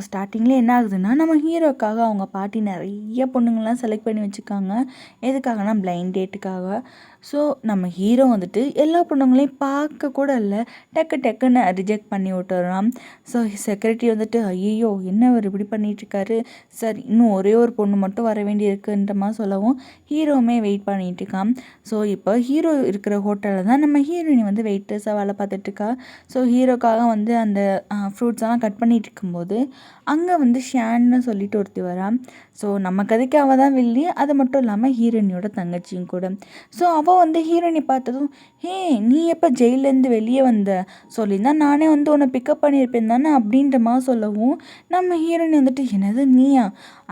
ஸ்டார்டிங்லேயே என்ன ஆகுதுன்னா, நம்ம ஹீரோக்காக அவங்க பாட்டி நிறைய பொண்ணுங்கள்லாம் செலக்ட் பண்ணி வச்சுருக்காங்க. எதுக்காகனா பிளைண்ட் டேட்டுக்காக. ஸோ நம்ம ஹீரோ வந்துட்டு எல்லா பொண்ணுங்களையும் பார்க்க கூட இல்லை, டக்கு டக்குன்னு ரிஜெக்ட் பண்ணி விட்டுறான். ஸோ செக்யூரிட்டி வந்துட்டு ஐயோ என்ன அவர் இப்படி பண்ணிகிட்ருக்காரு, சார் இன்னும் ஒரே ஒரு பொண்ணு மட்டும் வர வேண்டியிருக்குன்ற மாதிரி சொல்லவும் ஹீரோவுமே வெயிட் பண்ணிகிட்டு இருக்கான். ஸோ இப்போ ஹீரோ இருக்கிற ஹோட்டலில் தான் நம்ம ஹீரோயினி வந்து வெயிட்டர்ஸாக வேலை பார்த்துட்ருக்கா. ஸோ ஹீரோக்காக வந்து அந்த ஃப்ரூட்ஸ் எல்லாம் கட் பண்ணிகிட்டு இருக்கும்போது அங்கே வந்து ஷான்னு சொல்லிட்டு ஒருத்தி வரான். ஸோ நம்ம கதைக்கு அவள் தான் வில்லி, அது மட்டும் இல்லாமல் ஹீரோயினியோட தங்கச்சியும் கூட. ஸோ அவள் வந்து ஹீரோயினி பார்த்ததும், ஹே நீ எப்போ ஜெயிலேருந்து வெளியே வந்த, சொல்லியிருந்தா நானே வந்து உன்னை பிக்கப் பண்ணியிருப்பேன் தானே அப்படின்ற மாதிரி சொல்லவும் நம்ம ஹீரோயினி வந்துட்டு என்னது நீயா,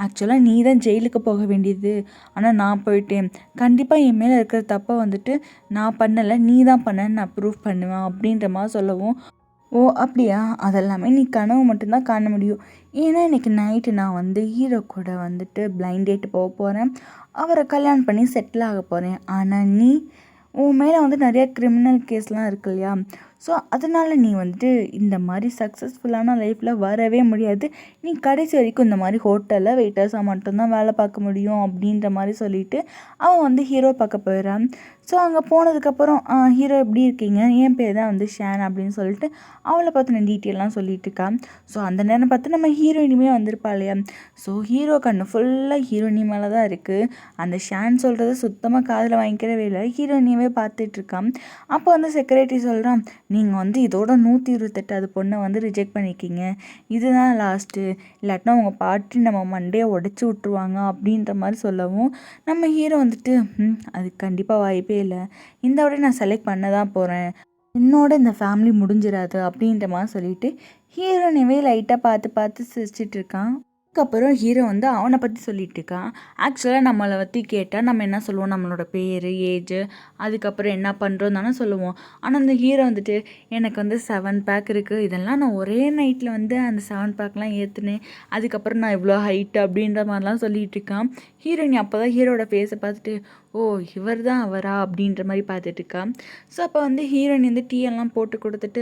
ஆக்சுவலாக நீ தான் ஜெயிலுக்கு போக வேண்டியது, ஆனால் நான் போயிட்டேன், கண்டிப்பாக என் மேலே இருக்கிற தப்பை வந்துட்டு நான் பண்ணலை நீ தான் பண்ணேன்னு நான் ப்ரூவ் பண்ணுவேன் அப்படின்ற மாதிரி சொல்லவும், ஓ அப்படியா, அதெல்லாமே நீ கனவு மட்டும்தான் காண முடியும். ஏன்னா இன்றைக்கி நைட்டு நான் வந்து ஹீரோ கூட வந்துட்டு பிளைண்ட் டேட் போக போகிறேன், அவரை கல்யாணம் பண்ணி செட்டில் ஆக போகிறேன். ஆனால் நீ உன் மேலே வந்து நிறையா கிரிமினல் கேஸ்லாம் இருக்கு இல்லையா, ஸோ அதனால் நீ வந்துட்டு இந்த மாதிரி சக்ஸஸ்ஃபுல்லான லைஃப்பில் வரவே முடியாது, நீ கடைசி வரைக்கும் இந்த மாதிரி ஹோட்டலில் வெயிட்டர்ஸாக மட்டும்தான் வேலை பார்க்க முடியும் அப்படின்ற மாதிரி சொல்லிவிட்டு அவன் வந்து ஹீரோ பார்க்க போயிடறான். ஸோ அங்கே போனதுக்கப்புறம் ஹீரோ எப்படி இருக்கீங்க, என் பேர் தான் வந்து ஷான் அப்படின்னு சொல்லிட்டு அவளை பற்றின டீட்டெயிலாம் சொல்லிட்டு இருக்கான். ஸோ அந்த நேரம் பார்த்து நம்ம ஹீரோயினுமே வந்திருப்பா இல்லையா. ஸோ ஹீரோ கண்ணு ஃபுல்லாக ஹீரோயினி மேலே தான் இருக்குது. அந்த ஷான் சொல்கிறது சுத்தமாக காதில் வாங்கிக்கிறவே இல்லை, ஹீரோயினியவே பார்த்துட்ருக்கான். அப்போ வந்து செக்யூரிட்டி சொல்கிறான், நீங்கள் வந்து இதோட 128 பொண்ணை வந்து ரிஜெக்ட் பண்ணியிருக்கீங்க, இதுதான் லாஸ்ட்டு, இல்லாட்டினா உங்கள் பாட்டி நம்ம மண்டையை உடச்சி விட்ருவாங்க அப்படின்ற மாதிரி சொல்லவும் நம்ம ஹீரோ வந்துட்டு அது கண்டிப்பாக வாய்ப்பே இல்லை, இந்த விட நான் செலக்ட் பண்ண தான் போகிறேன், என்னோட இந்த ஃபேமிலி முடிஞ்சிடாது அப்படின்ற மாதிரி சொல்லிட்டு ஹீரோனியவே லைட்டாக பார்த்து பார்த்து சிரிச்சிட்டு இருக்கான். அதுக்கப்புறம் ஹீரோ வந்து அவனை பற்றி சொல்லிட்டு இருக்கான். ஆக்சுவலாக நம்மளை பற்றி கேட்டால் நம்ம என்ன சொல்லுவோம், நம்மளோட பேர், ஏஜ், அதுக்கப்புறம் என்ன பண்ணுறோம் தானே சொல்லுவோம். ஆனால் அந்த ஹீரோ வந்துட்டு எனக்கு வந்து 7 பேக் இருக்குது, இதெல்லாம் நான் ஒரே நைட்டில் வந்து அந்த 7 பேக்லாம் ஏற்றுனேன், அதுக்கப்புறம் நான் இவ்வளோ ஹைட்டு அப்படின்ற மாதிரிலாம் சொல்லிகிட்டு இருக்கான். ஹீரோயினி அப்போ தான் ஹீரோட ஃபேஸை பார்த்துட்டு ஓ இவர் தான் அவரா அப்படின்ற மாதிரி பார்த்துட்டு இருக்கா. ஸோ அப்போ வந்து ஹீரோயின் வந்து டீ எல்லாம் போட்டு கொடுத்துட்டு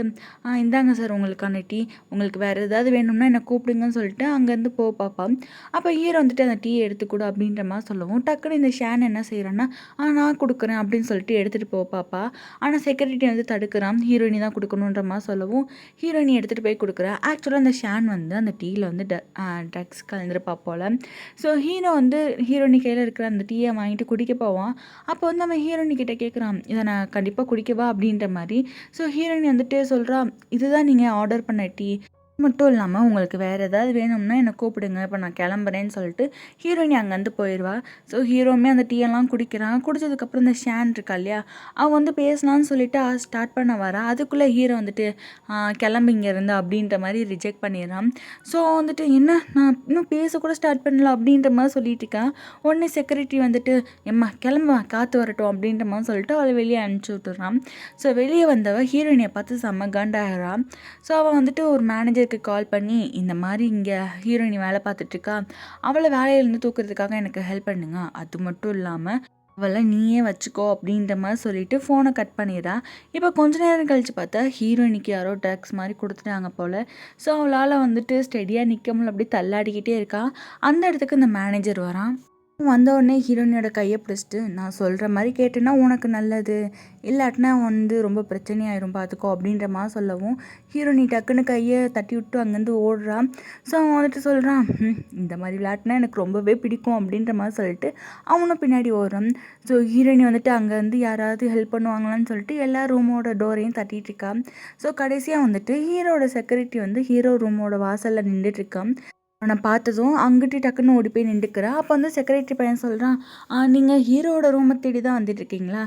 இந்தாங்க சார் உங்களுக்கான டீ, உங்களுக்கு வேறு ஏதாவது வேணும்னா என்னை கூப்பிடுங்கன்னு சொல்லிட்டு அங்கேருந்து பார்ப்பான். அப்போ ஹீரோ வந்துட்டு அந்த டீயை எடுத்துக்கூட அப்படின்ற மாதிரி சொல்லவும் டக்குன்னு இந்த ஷான் என்ன செய்கிறான்னா நான் கொடுக்குறேன் அப்படின்னு சொல்லிட்டு எடுத்துகிட்டு பாப்பா. ஆனால் செக்யூரிட்டி வந்து தடுக்கிறான், ஹீரோயினி தான் கொடுக்கணுன்ற மாதிரி சொல்லவும் ஹீரோயினி எடுத்துகிட்டு போய் கொடுக்குறா. ஆக்சுவலாக அந்த ஷான் வந்து அந்த டீயில் வந்து ட்ரக்ஸ் கலந்துருப்பா போல். ஸோ ஹீரோ வந்து ஹீரோயினி கையில் இருக்கிற அந்த டீயை வாங்கிட்டு குடிக்க போவான். அப்போ வந்து நம்ம ஹீரோயினி கிட்ட கேட்குறான், இதை நான் கண்டிப்பாக குடிக்கவா அப்படின்ற மாதிரி. ஸோ ஹீரோயினி வந்துட்டு சொல்கிறா, இதுதான் நீங்கள் ஆர்டர் பண்ண டீ, மட்டும் இல்லாமல் உங்களுக்கு வேறு ஏதாவது வேணும்னா என்னை கூப்பிடுங்க, இப்போ நான் கிளம்புறேன்னு சொல்லிட்டு ஹீரோயினி அங்கேருந்து போயிடுவா. ஸோ ஹீரோவுமே அந்த டீயெல்லாம் குடிக்கிறான். குடித்ததுக்கப்புறம் இந்த ஷான் இருக்கா இல்லையா, அவன் வந்து பேசலான்னு சொல்லிட்டு ஸ்டார்ட் பண்ண வரா. அதுக்குள்ளே ஹீரோ வந்துட்டு கிளம்பிங்க இருந்து அப்படின்ற மாதிரி ரிஜெக்ட் பண்ணிடுறான். ஸோ வந்துட்டு என்ன நான் இன்னும் பேசக்கூட ஸ்டார்ட் பண்ணல அப்படின்ற மாதிரி சொல்லிட்டு இருக்கேன். உடனே செக்யூரிட்டி வந்துட்டு எம்மா கிளம்புவா காற்று வரட்டும் அப்படின்ற மாதிரி சொல்லிட்டு அவளை வெளியே அனுப்பிச்சி விட்டுறான். ஸோ வெளியே வந்தவ ஹீரோயினியை பார்த்து செம்ம காண்டாகிறான். ஸோ அவள் வந்துட்டு ஒரு மேனேஜருக்கு கால் பண்ணி இந்த மாதிரி இங்கே ஹீரோயினி வேலை பார்த்துட்ருக்கா, அவளை வேலையிலேருந்து தூக்குறதுக்காக எனக்கு ஹெல்ப் பண்ணுங்க, அது மட்டும் இல்லாமல் அவளை நீயே வச்சுக்கோ அப்படின்ற மாதிரி சொல்லிட்டு ஃபோனை கட் பண்ணிடுறா. இப்போ கொஞ்ச நேரம் கழித்து பார்த்தா ஹீரோயினிக்கு யாரோ ட்ரக்ஸ் மாதிரி கொடுத்துட்டாங்க போல். ஸோ அவளால் வந்துட்டு ஸ்டெடியாக நிற்க முடியல, அப்படியே தள்ளாடிக்கிட்டே இருக்கா. அந்த இடத்துக்கு இந்த மேனேஜர் வரான். வந்தவுடனே ஹீரோயினியோட கையை பிடிச்சிட்டு நான் சொல்கிற மாதிரி கேட்டேன்னா உனக்கு நல்லது, இல்லாட்டினா வந்து ரொம்ப பிரச்சனையாயிரும் பார்த்துக்கோ அப்படின்ற மாதிரி சொல்லவும் ஹீரோயினி டக்குன்னு கையை தட்டி விட்டு அங்கேருந்து ஓடுறான். ஸோ அவன் வந்துட்டு சொல்கிறான், இந்த மாதிரி விளையாட்டுனா எனக்கு ரொம்பவே பிடிக்கும் அப்படின்ற மாதிரி சொல்லிட்டு அவனும் பின்னாடி ஓடுறான். ஸோ ஹீரோயினி வந்துட்டு அங்கேருந்து யாராவது ஹெல்ப் பண்ணுவாங்களான்னு சொல்லிட்டு எல்லா ரூமோட டோரையும் தட்டிகிட்டு இருக்கான். ஸோ கடைசியாக வந்துட்டு ஹீரோட செக்யூரிட்டி வந்து ஹீரோ ரூமோட வாசலில் நின்றுட்டுருக்கான். அவனை பார்த்ததும் அங்கிட்டு டக்குன்னு ஓடி போய் நின்றுக்கிறா. அப்போ வந்து செக்ரட்டரி பையன் சொல்கிறான், நீங்கள் ஹீரோட ரூமை தேடி தான் வந்துட்டுருக்கீங்களா,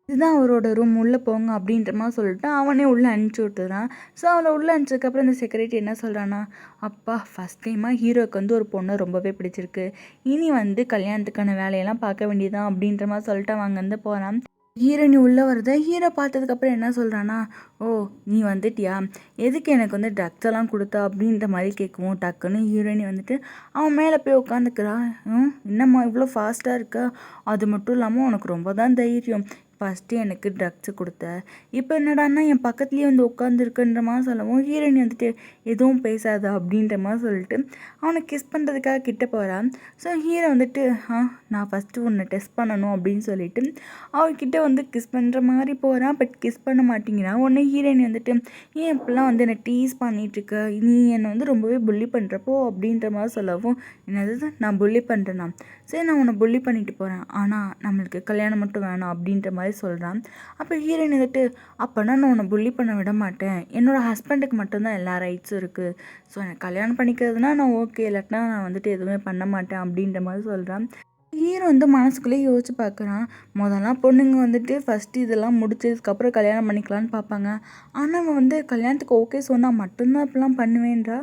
இதுதான் அவரோட ரூம், உள்ளே போங்க அப்படின்ற மாதிரி சொல்லிட்டு அவனே உள்ளே அனுப்பிச்சி விட்டுறான். ஸோ அவனை உள்ளே அனுப்பிச்சதுக்கப்புறம் இந்த செக்ரட்டரி என்ன சொல்கிறான்னா, அப்பா ஃபஸ்ட் டைமாக ஹீரோவுக்கு வந்து ஒரு பொண்ணை ரொம்பவே பிடிச்சிருக்கு, இனி வந்து கல்யாணத்துக்கான வேலையெல்லாம் பார்க்க வேண்டியதான் அப்படின்ற மாதிரி சொல்லிட்டு அவன் அங்கேருந்து போகிறான். ஹீரோயினி உள்ளே வருத ஹீரோ பார்த்ததுக்கப்புறம் என்ன சொல்கிறான்னா, ஓ நீ வந்துட்டியா, எதுக்கு எனக்கு வந்து ட்ரக்ஸ் எல்லாம் கொடுத்தா அப்படின்ற மாதிரி கேட்கவும் டக்குன்னு ஹீரோயினி வந்துட்டு அவன் மேலே போய் உட்காந்துக்கிறா. என்னம்மா இவ்வளோ ஃபாஸ்ட்டாக இருக்கா, அது மட்டும் இல்லாமல் உனக்கு ரொம்ப தான் தைரியம், ஃபஸ்ட்டு எனக்கு ட்ரக்ஸு கொடுத்த, இப்போ என்னடான்னா என் பக்கத்துலேயே வந்து உட்காந்துருக்குன்ற மாதிரி சொல்லவும் ஹீரோயின் வந்துட்டு எதுவும் பேசாத அப்படின்ற மாதிரி சொல்லிட்டு அவனை கிஸ் பண்ணுறதுக்காக கிட்ட போகிறான். ஸோ ஹீரோ வந்துட்டு நான் ஃபஸ்ட்டு உன்னை டெஸ்ட் பண்ணணும் அப்படின்னு சொல்லிட்டு அவர்கிட்ட வந்து கிஸ் பண்ணுற மாதிரி போகிறான். பட் கிஸ் பண்ண மாட்டேங்கிறான். உடனே ஹீரோயின் வந்துட்டு ஏன் இப்படிலாம் வந்து என்னை டீஸ் பண்ணிகிட்ருக்க, நீ என்னை வந்து ரொம்பவே புள்ளி பண்ணுறப்போ அப்படின்ற மாதிரி சொல்லவும் என்னது நான் புள்ளி பண்ணுறேன்னா, சரி நான் உன்னை புள்ளி பண்ணிட்டு போகிறேன், ஆனால் நம்மளுக்கு கல்யாணம் மட்டும் வேணாம் அப்படின்ற மாதிரி சொல்கிறான். அப்போ ஹீரோயின் வந்துட்டு அப்போனா நான் உன்னை புள்ளி பண்ண விட மாட்டேன், என்னோடய ஹஸ்பண்டுக்கு மட்டும்தான் எல்லா ரைட்ஸும் இருக்குது, ஸோ எனக்கு கல்யாணம் பண்ணிக்கிறதுனா நான் ஓகே, இல்லாட்டினா நான் வந்துட்டு எதுவுமே பண்ண மாட்டேன் அப்படின்ற மாதிரி சொல்கிறான். ஹீரோ வந்து மனசுக்குள்ளேயே யோசிச்சு பார்க்குறான். முதல்லாம் பொண்ணுங்க வந்துட்டு ஃபஸ்ட்டு இதெல்லாம் முடிச்சதுக்கப்புறம் கல்யாணம் பண்ணிக்கலான்னு பார்ப்பாங்க. ஆனால் அவன் வந்து கல்யாணத்துக்கு ஓகே சொன்னால் மட்டும்தான் இப்படிலாம் பண்ணுவேன்றா.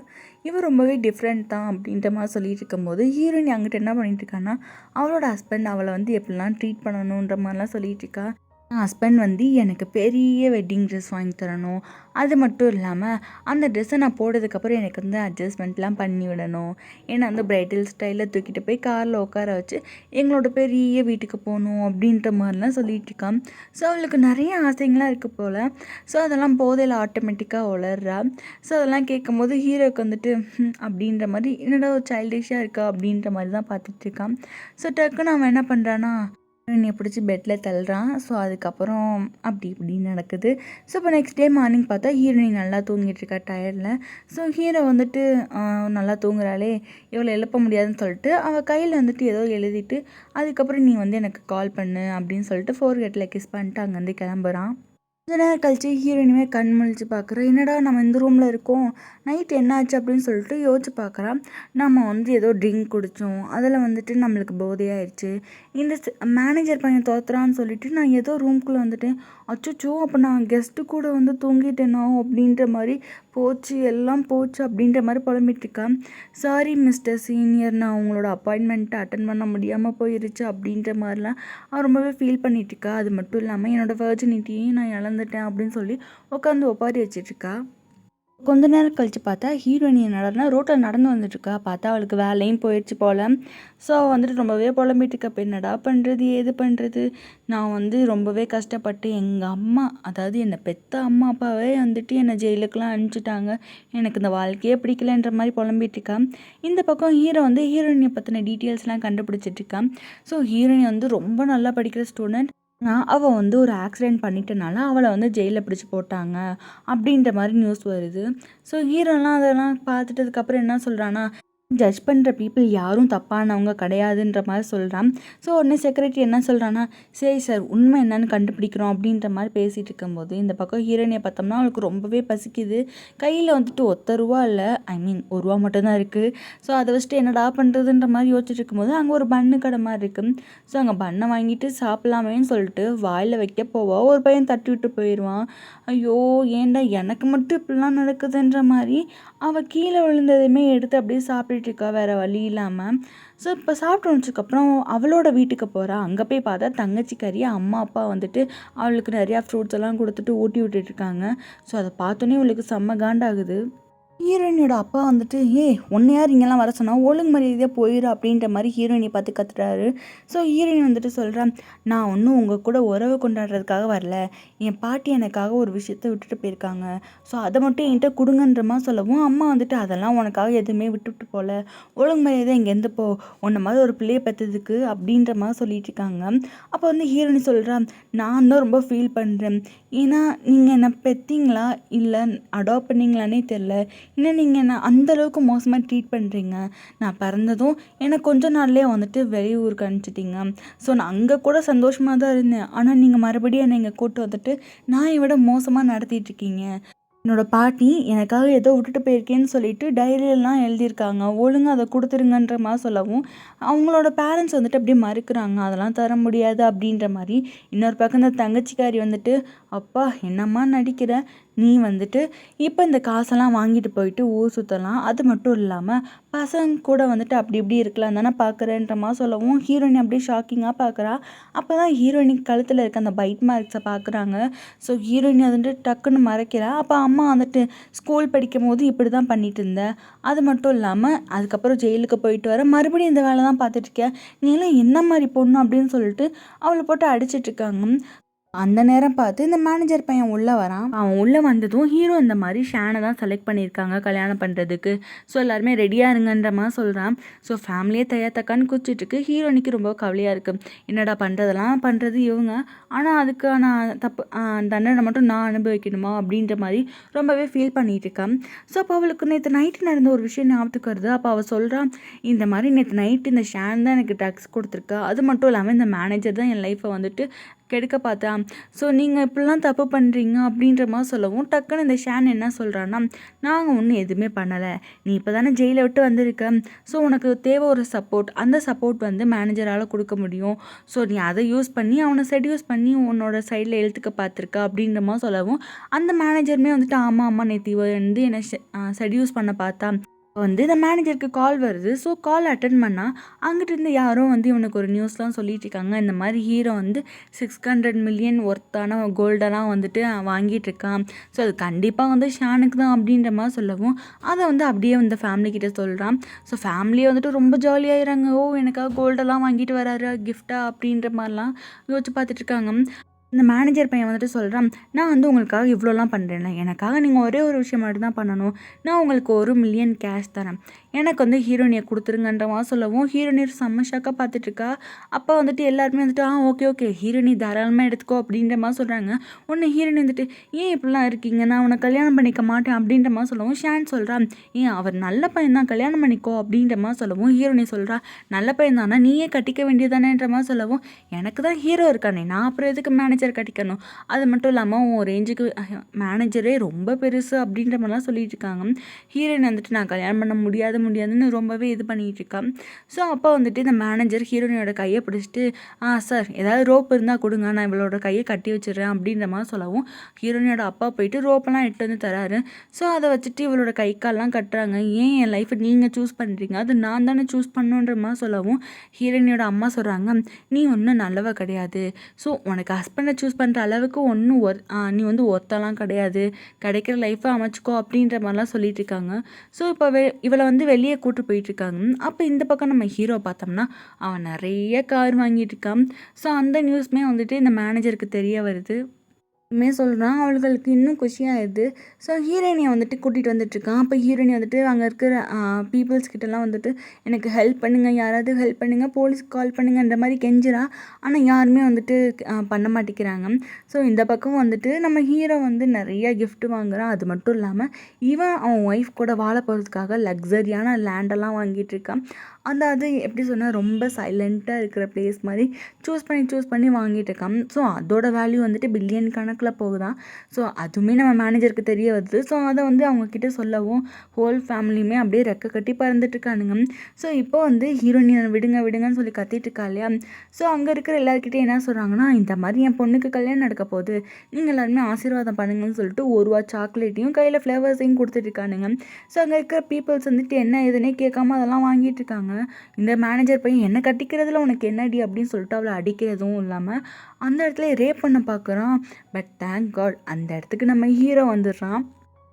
இவன் ரொம்பவே டிஃப்ரெண்ட் தான் அப்படின்ற மாதிரி சொல்லிட்டு இருக்கும்போது ஹீரோயின் அங்கிட்ட என்ன பண்ணிட்டு இருக்கான்னா அவளோட ஹஸ்பண்ட் அவளை வந்து எப்படிலாம் ட்ரீட் பண்ணணுன்ற மாதிரிலாம் சொல்லிட்டு இருக்கா. என் ஹஸ்பண்ட் வந்து எனக்கு பெரிய வெட்டிங் ட்ரெஸ் வாங்கி தரணும், அது மட்டும் இல்லாமல் அந்த ட்ரெஸ்ஸை நான் போட்டதுக்கப்புறம் எனக்கு வந்து அட்ஜஸ்ட்மெண்ட்லாம் பண்ணி விடணும், ஏன்னா வந்து பிரைடல் ஸ்டைலில் தூக்கிட்டு போய் காரில் உட்கார வச்சு எங்களோட பெரிய வீட்டுக்கு போகணும் அப்படின்ற மாதிரிலாம் சொல்லிட்டு இருக்கான். ஸோ அவளுக்கு நிறைய ஆசைங்களாம் இருக்குது போல். ஸோ அதெல்லாம் போதையில் ஆட்டோமேட்டிக்காக வளர்றா. ஸோ அதெல்லாம் கேட்கும்போது ஹீரோக்கு வந்துட்டு அப்படின்ற மாதிரி என்னடா ஒரு சைல்டிஷாக இருக்கா அப்படின்ற மாதிரி தான் பார்த்துட்ருக்கான். ஸோ டக்குன்னு அவன் என்ன பண்ணுறான்னா என்னை பிடிச்சி பெட்டில் தள்ளுறான். ஸோ அதுக்கப்புறம் அப்படி இப்படின்னு நடக்குது. ஸோ இப்போ நெக்ஸ்ட் டே மார்னிங் பார்த்தா ஹீரோயின் நல்லா தூங்கிட்டுருக்கா டயர்டில். ஸோ ஹீரோ வந்துட்டு நல்லா தூங்குறாளே, இவளை எழுப்ப முடியாதுன்னு சொல்லிட்டு அவள் கையில் வந்துட்டு ஏதோ எழுதிட்டு அதுக்கப்புறம் நீ வந்து எனக்கு கால் பண்ணு அப்படின்னு சொல்லிட்டு ஃபோர்கேட்டில் கிஸ் பண்ணிட்டு அங்கேருந்து கிளம்புறான். கொஞ்ச நேரம் கழிச்சு ஹீரோயினுமே கண் முழிச்சு பார்க்குறோம். என்னடா நம்ம இந்த ரூமில் இருக்கோம், நைட் என்னாச்சு அப்படின்னு சொல்லிட்டு யோசிச்சு பார்க்குறான். நம்ம வந்து ஏதோ ட்ரிங்க் குடித்தோம், அதில் வந்துட்டு நம்மளுக்கு போதையாயிடுச்சு. இந்த மேனேஜர் பையன் தோத்துறான்னு சொல்லிட்டு நான் ஏதோ ரூம்குள்ளே வந்துட்டேன். அச்சோ, அப்போ நான் கெஸ்ட்டு கூட வந்து தூங்கிட்டேனோ அப்படின்ற மாதிரி போச்சு, எல்லாம் போச்சு அப்படின்ற மாதிரி புலம்பிட்டுருக்கான். சாரி மிஸ்டர் சீனியர், நான் உங்களோட அப்பாயின்மெண்ட்டை அட்டன் பண்ண முடியாமல் போயிருச்சு அப்படின்ற மாதிரிலாம் அவன் ரொம்பவே ஃபீல் பண்ணிகிட்ருக்கா. அது மட்டும் இல்லாமல் என்னோடய வெர்ஜினிட்டியும் நான் இழந்துட்டேன் அப்படின்னு சொல்லி உட்காந்து ஒப்பாரி வச்சிட்ருக்கா. கொஞ்ச நேரம் கழித்து பார்த்தா ஹீரோயின் என்னடான்னா ரோட்டில் நடந்து வந்துட்டுருக்கா. பார்த்தா அவளுக்கு வேலையும் போயிடுச்சு போல். ஸோ வந்துட்டு ரொம்பவே புலம்பிட்டுருக்க. இப்போ என்னடா பண்ணுறது, ஏது பண்ணுறது, நான் வந்து ரொம்பவே கஷ்டப்பட்டு எங்கள் அம்மா, அதாவது என்னை பெற்ற அம்மா அப்பாவே வந்துட்டு என்னை ஜெயிலுக்கெலாம் அனுப்பிச்சிட்டாங்க, எனக்கு இந்த வாழ்க்கையே பிடிக்கலன்ற மாதிரி புலம்பிட்டுருக்கா. இந்த பக்கம் ஹீரோ வந்து ஹீரோயினை பற்றின டீட்டெயில்ஸ்லாம் கண்டுபிடிச்சிட்ருக்கான். ஸோ ஹீரோயின் வந்து ரொம்ப நல்லா படிக்கிற ஸ்டூடெண்ட். அவள் வந்து ஒரு ஆக்சிடெண்ட் பண்ணிட்டனால அவளை வந்து ஜெயிலில் பிடிச்சி போட்டாங்க அப்படின்ற மாதிரி நியூஸ் வருது. ஸோ ஹீரோலாம் அதெல்லாம் பார்த்துட்டதுக்கப்புறம் என்ன சொல்கிறான்னா ஜட்ஜ் பண்ணுற பீப்புள் யாரும் தப்பானவங்க கிடையாதுன்ற மாதிரி சொல்கிறான். ஸோ உடனே செக்ரட்டரி என்ன சொல்கிறான்னா சரி சார் உண்மை என்னன்னு கண்டுபிடிக்கிறோம் அப்படின்ற மாதிரி பேசிகிட்டு இருக்கும்போது இந்த பக்கம் ஹீரோயினை பார்த்தோம்னா அவளுக்கு ரொம்பவே பசிக்குது. கையில் வந்துட்டு ₹1 இல்லை, ₹1 மட்டும்தான் இருக்குது. ஸோ அதை வச்சுட்டு என்னடா பண்ணுறதுன்ற மாதிரி யோசிச்சுட்டு இருக்கும்போது அங்கே ஒரு பன்னு கடை மாதிரி இருக்குது. ஸோ அங்கே பண்ணை வாங்கிட்டு சாப்பிட்லாமேன்னு சொல்லிட்டு வாயில் வைக்க போவா ஒரு பையன் தட்டி விட்டு போயிடுவான். ஐயோ ஏன்டா எனக்கு மட்டும் இப்படிலாம் நடக்குதுன்ற மாதிரி அவள் கீழே விழுந்ததையுமே எடுத்து அப்படியே சாப்பிட்டுருக்கா வேறு வழி இல்லாமல். ஸோ இப்போ சாப்பிட்டு முடிச்சதுக்கப்புறம் அவளோட வீட்டுக்கு போகிறா. அங்கே போய் பார்த்தா தங்கச்சி கறி அம்மா அப்பா வந்துட்டு அவளுக்கு நிறையா ஃப்ரூட்ஸ் எல்லாம் கொடுத்துட்டு ஊட்டி விட்டுட்ருக்காங்க. ஸோ அதை பார்த்தோன்னே அவளுக்கு செம்ம காண்டாகுது. ஹீரோயினோட அப்பா வந்துட்டு ஒன்று யார் இங்கெல்லாம் வர சொன்னால் ஒழுங்கு மரியாதையாக போயிடு அப்படின்ற மாதிரி ஹீரோயினை பார்த்து கத்துறாரு. ஸோ ஹீரோயின் வந்துட்டு சொல்கிறான் நான் ஒன்றும் உங்கள் கூட உறவு கொண்டாடுறதுக்காக வரல, என் பாட்டி எனக்காக ஒரு விஷயத்த விட்டுட்டு போயிருக்காங்க, ஸோ அதை மட்டும் என்கிட்ட கொடுங்கன்றமா சொல்லவும் அம்மா வந்துட்டு அதெல்லாம் உனக்காக எதுவுமே விட்டுவிட்டு போகல, ஒழுங்கு மரியாதை இங்கேருந்து போ, உன்னை மாதிரி ஒரு பிள்ளையை பெற்றதுக்கு அப்படின்ற மாதிரி சொல்லிட்டு இருக்காங்க. அப்போ வந்து ஹீரோயினி சொல்கிறான் நான் தான் ரொம்ப ஃபீல் பண்ணுறேன், ஏன்னா நீங்கள் என்னை பெற்றீங்களா இல்லை அடாப்ட் பண்ணிங்களானே தெரில, இன்னும் நீங்கள் என்ன அந்தளவுக்கு மோசமாக ட்ரீட் பண்ணுறீங்க, நான் பிறந்ததும் எனக்கு கொஞ்ச நாள்லேயே வந்துட்டு வெளியூருக்கு அனுப்பிச்சிட்டிங்க, ஸோ நான் அங்கே கூட சந்தோஷமாக தான் இருந்தேன், ஆனால் நீங்கள் மறுபடியும் என்னை இங்கே கூப்பிட்டு வந்துட்டு நான் விட மோசமாக நடத்திட்டுருக்கீங்க, என்னோடய பாட்டி எனக்காக ஏதோ விட்டுட்டு போயிருக்கேன்னு சொல்லிட்டு டைரியிலலாம் எழுதியிருக்காங்க, ஒழுங்காக அதை கொடுத்துருங்கன்ற மாதிரி சொல்லவும் அவங்களோட பேரண்ட்ஸ் வந்துட்டு அப்படியே மறுக்கிறாங்க, அதெல்லாம் தர முடியாது அப்படின்ற மாதிரி. இன்னொரு பக்கம் இந்த தங்கச்சிக்காரி வந்துட்டு அப்பா என்னம்மா நடிக்கிற, நீ வந்துட்டு இப்போ இந்த காசெல்லாம் வாங்கிட்டு போயிட்டு ஊர் சுற்றலாம், அது மட்டும் இல்லாமல் பசங்க கூட வந்துட்டு அப்படி இப்படி இருக்கலாம் தானே பார்க்குறேன்ற மாதிரி சொல்லவும் ஹீரோயின் அப்படியே ஷாக்கிங்காக பார்க்குறா. அப்போ தான் ஹீரோயினுக்கு கழுத்தில் இருக்க அந்த பைட் மார்க்ஸை பார்க்குறாங்க. ஸோ ஹீரோயின் வந்துட்டு டக்குன்னு மறைக்கிறா. அப்போ அம்மா வந்துட்டு ஸ்கூல் படிக்கும் போது இப்படி தான் பண்ணிட்டு இருந்தேன், அது மட்டும் இல்லாமல் அதுக்கப்புறம் ஜெயிலுக்கு போயிட்டு வர மறுபடியும் இந்த வேலை தான் பார்த்துட்ருக்கேன், நீ எல்லாம் என்ன மாதிரி பொண்ணு அப்படின்னு சொல்லிட்டு அவளை போட்டு அடிச்சிட்ருக்காங்க. அந்த நேரம் பார்த்து இந்த மேனேஜர் பையன் உள்ளே வரான். அவன் உள்ளே வந்ததும் ஹீரோ இந்த மாதிரி ஷானை தான் செலக்ட் பண்ணியிருக்காங்க கல்யாணம் பண்ணுறதுக்கு. ஸோ எல்லாருமே ரெடியாக இருங்கன்ற மாதிரி சொல்கிறான். ஸோ ஃபேமிலியே தக்கான்னு குச்சிட்ருக்கு. ஹீரோனிக்கு ரொம்ப கவலையாக இருக்குது. என்னடா பண்ணுறதெல்லாம் பண்ணுறது இவங்க, ஆனால் அதுக்கான தப்பு தண்டனை மட்டும் நான் அனுபவிக்கணுமா அப்படின்ற மாதிரி ரொம்பவே ஃபீல் பண்ணிகிட்டு இருக்கான். ஸோ அப்போ அவளுக்கு நேற்று நைட்டு நடந்த ஒரு விஷயம் ஞாபகத்துக்கு வருது. அப்போ அவள் சொல்கிறான், இந்த மாதிரி நேற்று நைட்டு இந்த ஷான் தான் எனக்கு ட்ரக்ஸ் கொடுத்துருக்கா, அது மட்டும் இல்லாமல் இந்த மேனேஜர் தான் என் லைஃப்பை வந்துட்டு கெடுக்க பார்த்தா. ஸோ நீங்கள் இப்படிலாம் தப்பு பண்ணுறீங்க அப்படின்ற மாதிரி சொல்லவும் டக்குன்னு இந்த ஷான் என்ன சொல்கிறான்னா, நாங்கள் ஒன்றும் எதுவுமே பண்ணலை, நீ இப்போ தானே ஜெயிலை விட்டு வந்திருக்க, ஸோ உனக்கு தேவை ஒரு சப்போர்ட், அந்த சப்போர்ட் வந்து மேனேஜரால் கொடுக்க முடியும், ஸோ நீ அதை யூஸ் பண்ணி அவனை செட்யூஸ் பண்ணி உன்னோட சைடில் எழுத்துக்க பார்த்துருக்க அப்படின்ற மாதிரி சொல்லவும் அந்த மேனேஜருமே வந்துட்டு ஆமாம் நேற்று வந்து என்னை செட்யூஸ் பண்ண பார்த்தா வந்து இந்த மேனேஜருக்கு கால் வருது. ஸோ கால் அட்டன் பண்ணால் அங்கிட்டிருந்து யாரோ வந்து இவனுக்கு ஒரு நியூஸ்லாம் சொல்லிட்டு இருக்காங்க. இந்த மாதிரி ஹீரோ வந்து 600 மில்லியன் ஒர்த்தான கோல்டெல்லாம் வந்துட்டு வாங்கிட்டு இருக்கான். ஸோ அது கண்டிப்பாக வந்து ஷானுக்கு தான் அப்படின்ற மாதிரி சொல்லவும் அதை வந்து அப்படியே வந்து ஃபேமிலி கிட்ட சொல்கிறான். ஸோ ஃபேமிலியை வந்துட்டு ரொம்ப ஜாலியாகிறாங்க. ஓ எனக்காக கோல்டெல்லாம் வாங்கிட்டு வராரு கிஃப்டா அப்படின்ற மாதிரிலாம் யோசிச்சு பார்த்துட்டு இருக்காங்க. இந்த மேனேஜர் பையன் வந்துட்டு சொல்கிறான், நான் வந்து உங்களுக்காக இவ்வளோலாம் பண்ணுறேன்ல, எனக்காக நீங்கள் ஒரே ஒரு விஷயம் மட்டும் தான் பண்ணணும், நான் உங்களுக்கு 1 மில்லியன் கேஷ் தரேன், எனக்கு வந்து ஹீரோனியை கொடுத்துருங்கன்ற மாதிரி சொல்லவும் ஹீரோனியர் செம்ம ஷாக்காக பார்த்துட்ருக்கா. அப்போ வந்துட்டு எல்லாருமே வந்துட்டு ஓகே ஹீரோனி தாராளமாக எடுத்துக்கோ அப்படின்ற மாதிரி சொல்கிறாங்க. ஒன்று ஹீரோனி வந்துட்டு ஏன் இப்படிலாம் இருக்கீங்க, நான் உன்னை கல்யாணம் பண்ணிக்க மாட்டேன் அப்படின்ற மாதிரி சொல்லவும் ஷான் சொல்கிறான், ஏன் அவர் நல்ல பையன் தான் கல்யாணம் பண்ணிக்கோ அப்படின்ற மாதிரி சொல்லவும் ஹீரோனி சொல்கிறா, நல்ல பையன் தானே நீயே கட்டிக்க வேண்டியதானேன்ற மாதிரி சொல்லவும் எனக்கு தான் ஹீரோ இருக்கானே, நான் அப்புறம் எதுக்கு மேனேஜர் கட்டிக்கணும், அது மட்டும் இல்லாமல் உன் ரேஞ்சுக்கு மேனேஜரே ரொம்ப பெருசு அப்படின்ற மாதிரிலாம் சொல்லிட்டு இருக்காங்க. ஹீரோயின் வந்துட்டு நான் கல்யாணம் பண்ண முடியாதுன்னு ரொம்பவே இது பண்ணிகிட்டு இருக்கான். ஸோ அப்போ வந்துட்டு இந்த மேனேஜர் ஹீரோயினோட கையை பிடிச்சிட்டு சார் ஏதாவது ரோப் இருந்தால் கொடுங்க, நான் இவளோட கையை கட்டி வச்சிடுறேன் அப்படின்ற மாதிரி சொல்லவும் ஹீரோயினோட அப்பா போயிட்டு ரோப்பெல்லாம் இட்டு வந்து தராரு. ஸோ அதை வச்சுட்டு இவளோட கை கால்லாம் கட்டுறாங்க. ஏன் என் லைஃப்பை நீங்கள் சூஸ் பண்ணுறீங்க, அது நான் தானே சூஸ் பண்ணுன்ற மாதிரி சொல்லவும் ஹீரோயினோட அம்மா சொல்கிறாங்க, நீ ஒன்றும் நல்லவ கிடையாது, ஸோ உனக்கு ஹஸ்பண்ட் சூஸ் பண்ணுற அளவுக்கு ஒன்றும் நீ வந்து ஒர்த்தெல்லாம் கிடையாது, கிடைக்கிற லைஃப்பை அமைச்சிக்கோ அப்படின்ற மாதிரிலாம் சொல்லிட்டு இருக்காங்க. ஸோ இப்போ இவளை வந்து வெளியே கூட்டு போயிட்டுருக்காங்க. அப்போ இந்த பக்கம் நம்ம ஹீரோ பார்த்தோம்னா அவன் நிறைய கார் வாங்கிட்டு இருக்கான். ஸோ அந்த நியூஸ்மே வந்துட்டு இந்த மேனேஜருக்கு தெரிய வருது. சொல்கிறான். அவளுகளுக்கு இன்னும் குஷியாகிடுது. ஸோ ஹீரோயினியை வந்துட்டு கூட்டிகிட்டு வந்துட்டுருக்கான். அப்போ ஹீரோயினி வந்துட்டு அங்கே இருக்கிற பீப்புள்ஸ் கிட்டலாம் வந்துட்டு எனக்கு ஹெல்ப் பண்ணுங்கள், யாராவது ஹெல்ப் பண்ணுங்கள், போலீஸ்க்கு கால் பண்ணுங்கன்ற மாதிரி கெஞ்சிரா. ஆனால் யாருமே வந்துட்டு பண்ண மாட்டேங்கிறாங்க. ஸோ இந்த பக்கம் வந்துட்டு நம்ம ஹீரோ வந்து நிறைய கிஃப்ட் வாங்குறான். அது மட்டும் இல்லாமல் இவன் அவன் ஒய்ஃப் கூட வாழ போகிறதுக்காக லக்ஸரியான லேண்டெல்லாம் வாங்கிட்டு இருக்கான். அது எப்படி சொன்னால் ரொம்ப சைலண்ட்டாக இருக்கிற பிளேஸ் மாதிரி சூஸ் பண்ணி வாங்கிட்டு இருக்கான். ஸோ அதோட வேல்யூ வந்துட்டு பில்லியன் கணக்கில் போகுதான். ஸோ அதுவுமே நம்ம மேனேஜருக்கு தெரிய வருது. ஸோ அதை வந்து அவங்கக்கிட்ட சொல்லவும் ஹோல் ஃபேமிலியுமே அப்படியே ரெக்க கட்டி பறந்துட்டுருக்கானுங்க. ஸோ இப்போ வந்து ஹீரோயினை விடுங்கன்னு சொல்லி கத்திட்டு இருக்கா இல்லையா. ஸோ அங்கே இருக்கிற எல்லாருக்கிட்டே என்ன சொல்கிறாங்கன்னா, இந்த மாதிரி என் பொண்ணுக்கு கல்யாணம் நடக்க போகுது, நீங்கள் எல்லாருமே ஆசீர்வாதம் பண்ணுங்கன்னு சொல்லிட்டு 1 ரூபா சாக்லேட்டையும் கையில் ஃப்ளவர்ஸையும் கொடுத்துட்டு இருக்கானுங்க. ஸோ அங்கே இருக்கிற பீப்புள்ஸ் வந்துட்டு என்ன எதுனே கேட்காம அதெல்லாம் வாங்கிட்டு இருக்காங்க. இந்த மேனேஜர் பையன் என்ன கட்டிக்கிறதுல உனக்கு என்னடி அப்படின்னு சொல்லிட்டு அவளை அடிக்கிறதும் இல்லாமல் அந்த இடத்துல ரேப் பண்ண பார்க்குறான். பட் தேங்க் காட் அந்த இடத்துக்கு நம்ம ஹீரோ வந்துடுறான்.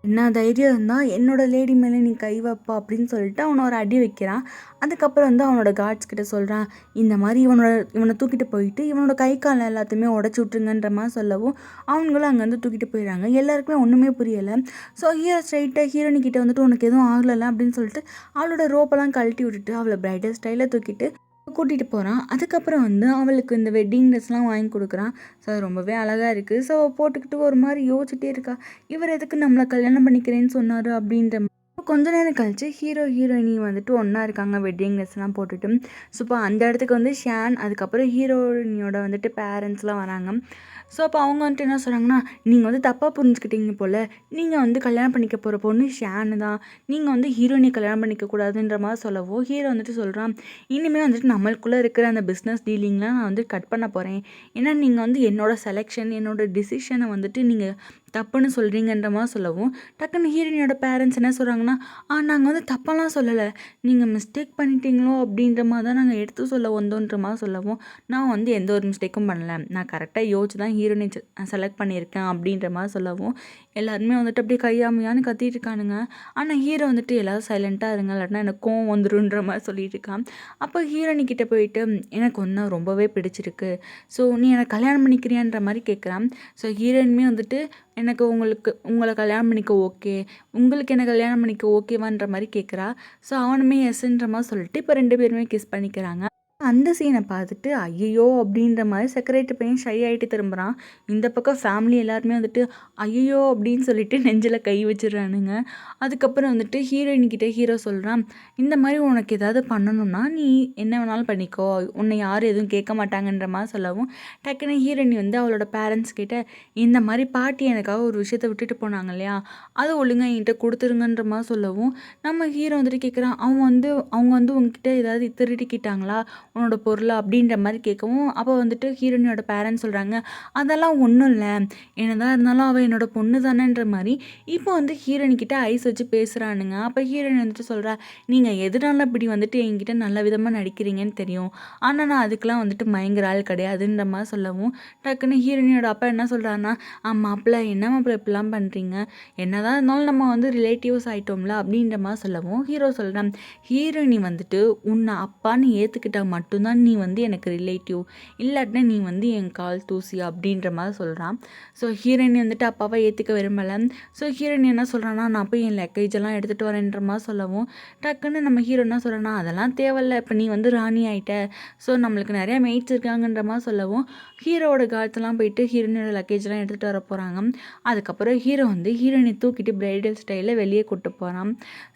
என்ன தைரியம் இருந்தால் என்னோட லேடி மேலே நீ கை வைப்பா அப்படின்னு சொல்லிட்டு அவனை ஒரு அடி வைக்கிறான். அதுக்கப்புறம் வந்து அவனோட கார்ட்ஸ் கிட்ட சொல்கிறான், இந்த மாதிரி இவனை தூக்கிட்டு போயிட்டு இவனோட கை காலை எல்லாத்தையுமே உடச்சி விட்ருங்கன்ற மாதிரி சொல்லவும் அவங்களும் அங்கேருந்து தூக்கிட்டு போயிடுறாங்க. எல்லாருக்குமே ஒன்றுமே புரியலை. ஸோ ஹீரோ ஸ்ட்ரைட்டாக ஹீரோனிக்கிட்ட வந்துட்டு உனக்கு எதுவும் ஆகலை அப்படின்னு சொல்லிட்டு அவளோட ரோப்பெல்லாம் கழட்டி விட்டுட்டு அவளை பிரைடல் ஸ்டைலில் தூக்கிட்டு கூட்டிகிட்டு போகிறான். அதுக்கப்புறம் வந்து அவளுக்கு இந்த வெட்டிங் ட்ரெஸ்லாம் வாங்கி கொடுக்குறான். ஸோ ரொம்பவே அழகாக இருக்குது. ஸோ போட்டுக்கிட்டு ஒரு மாதிரி யோசிச்சுட்டே இருக்கா, இவர் எதுக்கு நம்மளை கல்யாணம் பண்ணிக்கிறேன்னு சொன்னார் அப்படின்ற. கொஞ்ச நேரம் கழிச்சு ஹீரோயினி வந்துட்டு ஒன்றா இருக்காங்க வெட்டிங் ட்ரெஸ்லாம் போட்டுட்டு. ஸோ இப்போ அந்த இடத்துக்கு வந்து ஷான் அதுக்கப்புறம் ஹீரோயினியோட வந்துட்டு பேரண்ட்ஸ்லாம் வராங்க. ஸோ அப்போ அவங்க வந்துட்டு என்ன சொல்கிறாங்கன்னா, நீங்கள் வந்து தப்பாக புரிஞ்சுக்கிட்டீங்க போல், நீங்கள் வந்து கல்யாணம் பண்ணிக்க போகிற பொண்ணு ஷானு தான், நீங்கள் வந்து ஹீரோயினை கல்யாணம் பண்ணிக்கக்கூடாதுன்ற மாதிரி சொல்லவோ ஹீரோ வந்துட்டு சொல்கிறான், இனிமேல் வந்துட்டு நம்மளுக்குள்ளே இருக்கிற அந்த பிஸ்னஸ் டீலிங்லாம் நான் வந்து கட் பண்ண போகிறேன். ஏன்னா நீங்கள் வந்து என்னோடய செலெக்ஷன் என்னோடய டிசிஷனை வந்துட்டு நீங்கள் தப்புன்னு சொல்கிறீங்கன்ற மாதிரி சொல்லவும் டக்குன்னு ஹீரோயினியோட பேரண்ட்ஸ் என்ன சொல்கிறாங்கன்னா, நாங்கள் வந்து தப்பெல்லாம் சொல்லலை, நீங்கள் மிஸ்டேக் பண்ணிட்டீங்களோ அப்படின்ற மாதிரி தான் நாங்கள் எடுத்து சொல்ல வந்தோன்ற மாதிரி சொல்லவும், நான் வந்து எந்த ஒரு மிஸ்டேக்கும் பண்ணல, நான் கரெக்டாக யோசிச்சு தான் ஹீரோயினை செலக்ட் பண்ணியிருக்கேன் அப்படின்ற மாதிரி சொல்லவும் எல்லாருமே வந்துட்டு அப்படியே கையாமையான்னு கத்திட்டு இருக்கானுங்க. ஆனால் ஹீரோ வந்துட்டு எல்லாரும் சைலண்ட்டாக இருங்க, இல்லாட்டினா எனக்கு கோவம் வந்துருன்ற மாதிரி சொல்லிட்டு இருக்கான். அப்போ ஹீரோயினிக்கிட்ட போயிட்டு எனக்கு ஒன்று ரொம்பவே பிடிச்சிருக்கு, ஸோ நீ எனக்கு கல்யாணம் பண்ணிக்கிறியான்ற மாதிரி கேட்குறான். ஸோ ஹீரோயினுமே வந்துட்டு எனக்கு உங்களை கல்யாணம் பண்ணிக்க ஓகே, உங்களுக்கு என்ன கல்யாணம் பண்ணிக்க ஓகேவான்ற மாதிரி கேட்குறா. ஸோ அவனுமே எஸ்ன்ற மாதிரி சொல்லிட்டு இப்போ 2 பேருமே கிஸ் பண்ணிக்கிறாங்க. அந்த சீனை பார்த்துட்டு ஐயையோ அப்படின்ற மாதிரி செக்ரட்டரி பையன் ஷை ஆகிட்டு திரும்புகிறான். இந்த பக்கம் ஃபேமிலி எல்லாருமே வந்துட்டு ஐயையோ அப்படின்னு சொல்லிட்டு நெஞ்சில் கை வச்சிடுறானுங்க. அதுக்கப்புறம் வந்துட்டு ஹீரோயின்கிட்ட ஹீரோ சொல்கிறான், இந்த மாதிரி உனக்கு ஏதாவது பண்ணணும்னா நீ என்ன வேணாலும் பண்ணிக்கோ, உன்னை யாரும் எதுவும் கேட்க மாட்டாங்கன்ற மாதிரி சொல்லவும் டக்குன்னு ஹீரோயினி வந்து அவளோட பேரண்ட்ஸ் கிட்ட இந்த மாதிரி பாட்டி எனக்காக ஒரு விஷயத்தை விட்டுட்டு போனாங்க இல்லையா, அது ஒழுங்காக என்கிட்ட கொடுத்துருங்கன்ற மாதிரி சொல்லவும் நம்ம ஹீரோ வந்துட்டு கேட்குறான், அவங்க வந்து உங்ககிட்ட ஏதாவது திருடிக்கிட்டாங்களா உன்னோட பொருளை அப்படின்ற மாதிரி கேட்கவும் அப்போ வந்துட்டு ஹீரோயினோட பேரண்ட்ஸ் சொல்கிறாங்க, அதெல்லாம் ஒன்றும் இல்லை, என்னதான் இருந்தாலும் அவள் என்னோட பொண்ணு தானேன்ற மாதிரி இப்போ வந்து ஹீரோயின்கிட்ட ஐஸ் வச்சு பேசுகிறானுங்க. அப்போ ஹீரோயின் வந்துட்டு சொல்கிறா, நீங்கள் எதுனால இப்படி வந்துட்டு என்கிட்ட நல்ல விதமாக நடிக்கிறீங்கன்னு தெரியும், ஆனால் நான் அதுக்கெலாம் வந்துட்டு மயங்குற ஆள் கிடையாதுன்ற மாதிரி சொல்லவும் டக்குன்னு ஹீரோயினோட அப்பா என்ன சொல்கிறாருன்னா, மாப்பிள்ளை என்ன மாப்பிள்ளை இப்படிலாம் பண்ணுறீங்க, என்னதான் இருந்தாலும் நம்ம வந்து ரிலேட்டிவ்ஸ் ஆகிட்டோம்ல அப்படின்ற மாதிரி சொல்லவும் ஹீரோ சொல்கிறேன், ஹீரோயினி வந்துட்டு உன்னை அப்பான்னு ஏற்றுக்கிட்டா மட்டும்தான் நீ வந்து எனக்கு ரிலேட்டிவ், இல்லாட்டினா நீ வந்து என் கால் தூசி அப்படின்ற மாதிரி சொல்கிறான். ஸோ ஹீரோயினி வந்துட்டு அப்பாவை ஏற்றுக்க விரும்பலை. ஸோ ஹீரோயினி என்ன சொல்கிறான்னா, நான் போய் என் லக்கேஜெல்லாம் எடுத்துகிட்டு வரேன்ற மாதிரி சொல்லவும் டக்குன்னு நம்ம ஹீரோ என்ன சொல்கிறான்னா, அதெல்லாம் தேவையில்ல, இப்போ நீ வந்து ராணி ஆகிட்ட, ஸோ நம்மளுக்கு நிறையா மெய்ட்ஸ் இருக்காங்கன்ற மாதிரி சொல்லவும் ஹீரோவோட காலத்தெல்லாம் போயிட்டு ஹீரோயினோட லக்கேஜெலாம் எடுத்துகிட்டு வர போகிறாங்க. அதுக்கப்புறம் ஹீரோ வந்து ஹீரோயினை தூக்கிட்டு பிரைடல் ஸ்டைலில் வெளியே கூப்பிட்டு போகிறான்.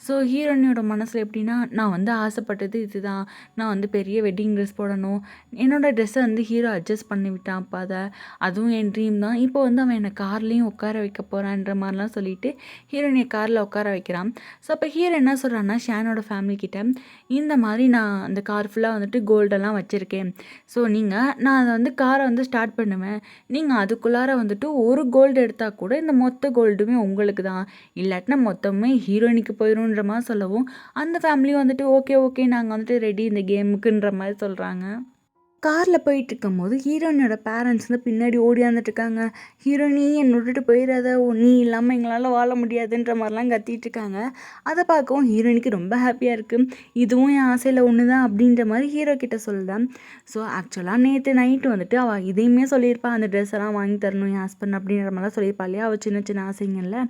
ஸோ ஹீரோயினோட மனசில் எப்படின்னா, நான் வந்து ஆசைப்பட்டது இதுதான், நான் வந்து பெரிய வெட்டிங் ட்ரெஸ் போடணும், என்னோடய ட்ரெஸ்ஸை வந்து ஹீரோ அட்ஜஸ்ட் பண்ணி விட்டான் அப்போ அதுவும் என் ட்ரீம் தான், இப்போ வந்து அவன் என்னை கார்லேயும் உட்கார வைக்க போகிறான்ற மாதிரிலாம் சொல்லிட்டு ஹீரோயினை காரில் உட்கார வைக்கிறான். ஸோ அப்போ ஹீரோ என்ன சொல்கிறான்னா ஷானோட ஃபேமிலிக்கிட்ட, இந்த மாதிரி நான் அந்த கார் ஃபுல்லாக வந்துட்டு கோல்டெல்லாம் வச்சுருக்கேன், ஸோ நான் அதை வந்து காரை வந்து ஸ்டார்ட் பண்ணுவேன், நீங்கள் அதுக்குள்ளார வந்துட்டு ஒரு கோல்டு எடுத்தால் கூட இந்த மொத்த கோல்டுமே உங்களுக்கு தான், இல்லாட்டினா மொத்தமே ஹீரோயினுக்கு போயிடும்ன்ற மாதிரி சொல்லவும் அந்த ஃபேமிலியும் வந்துட்டு ஓகே நாங்கள் வந்துட்டு ரெடி இந்த கேமுக்குன்ற மாதிரி சொல்கிறாங்க. காரில் போயிட்டுருக்கும்போது ஹீரோயினோட பேரண்ட்ஸ் வந்து பின்னாடி ஓடியாந்துட்டுருக்காங்க, ஹீரோயினி என்னை விட்டுட்டு போயிடாத, நீ இல்லாமல் எங்களால் வாழ முடியாதுன்ற மாதிரிலாம் கத்திட்டுருக்காங்க. அதை பார்க்கவும் ஹீரோயினுக்கு ரொம்ப ஹாப்பியாக இருக்குது, இதுவும் என் ஆசையில் ஒன்று தான் அப்படின்ற மாதிரி ஹீரோ கிட்ட சொல்லுதான். ஸோ ஆக்சுவலாக நேற்று நைட்டு வந்துட்டு அவள் இதையுமே சொல்லியிருப்பாள், அந்த ட்ரெஸ் எல்லாம் வாங்கி தரணும் என் ஹஸ்பண்ட் அப்படின்ற மாதிரிலாம் சொல்லியிருப்பா இல்லையா, அவள் சின்ன சின்ன ஆசைங்கள்ல.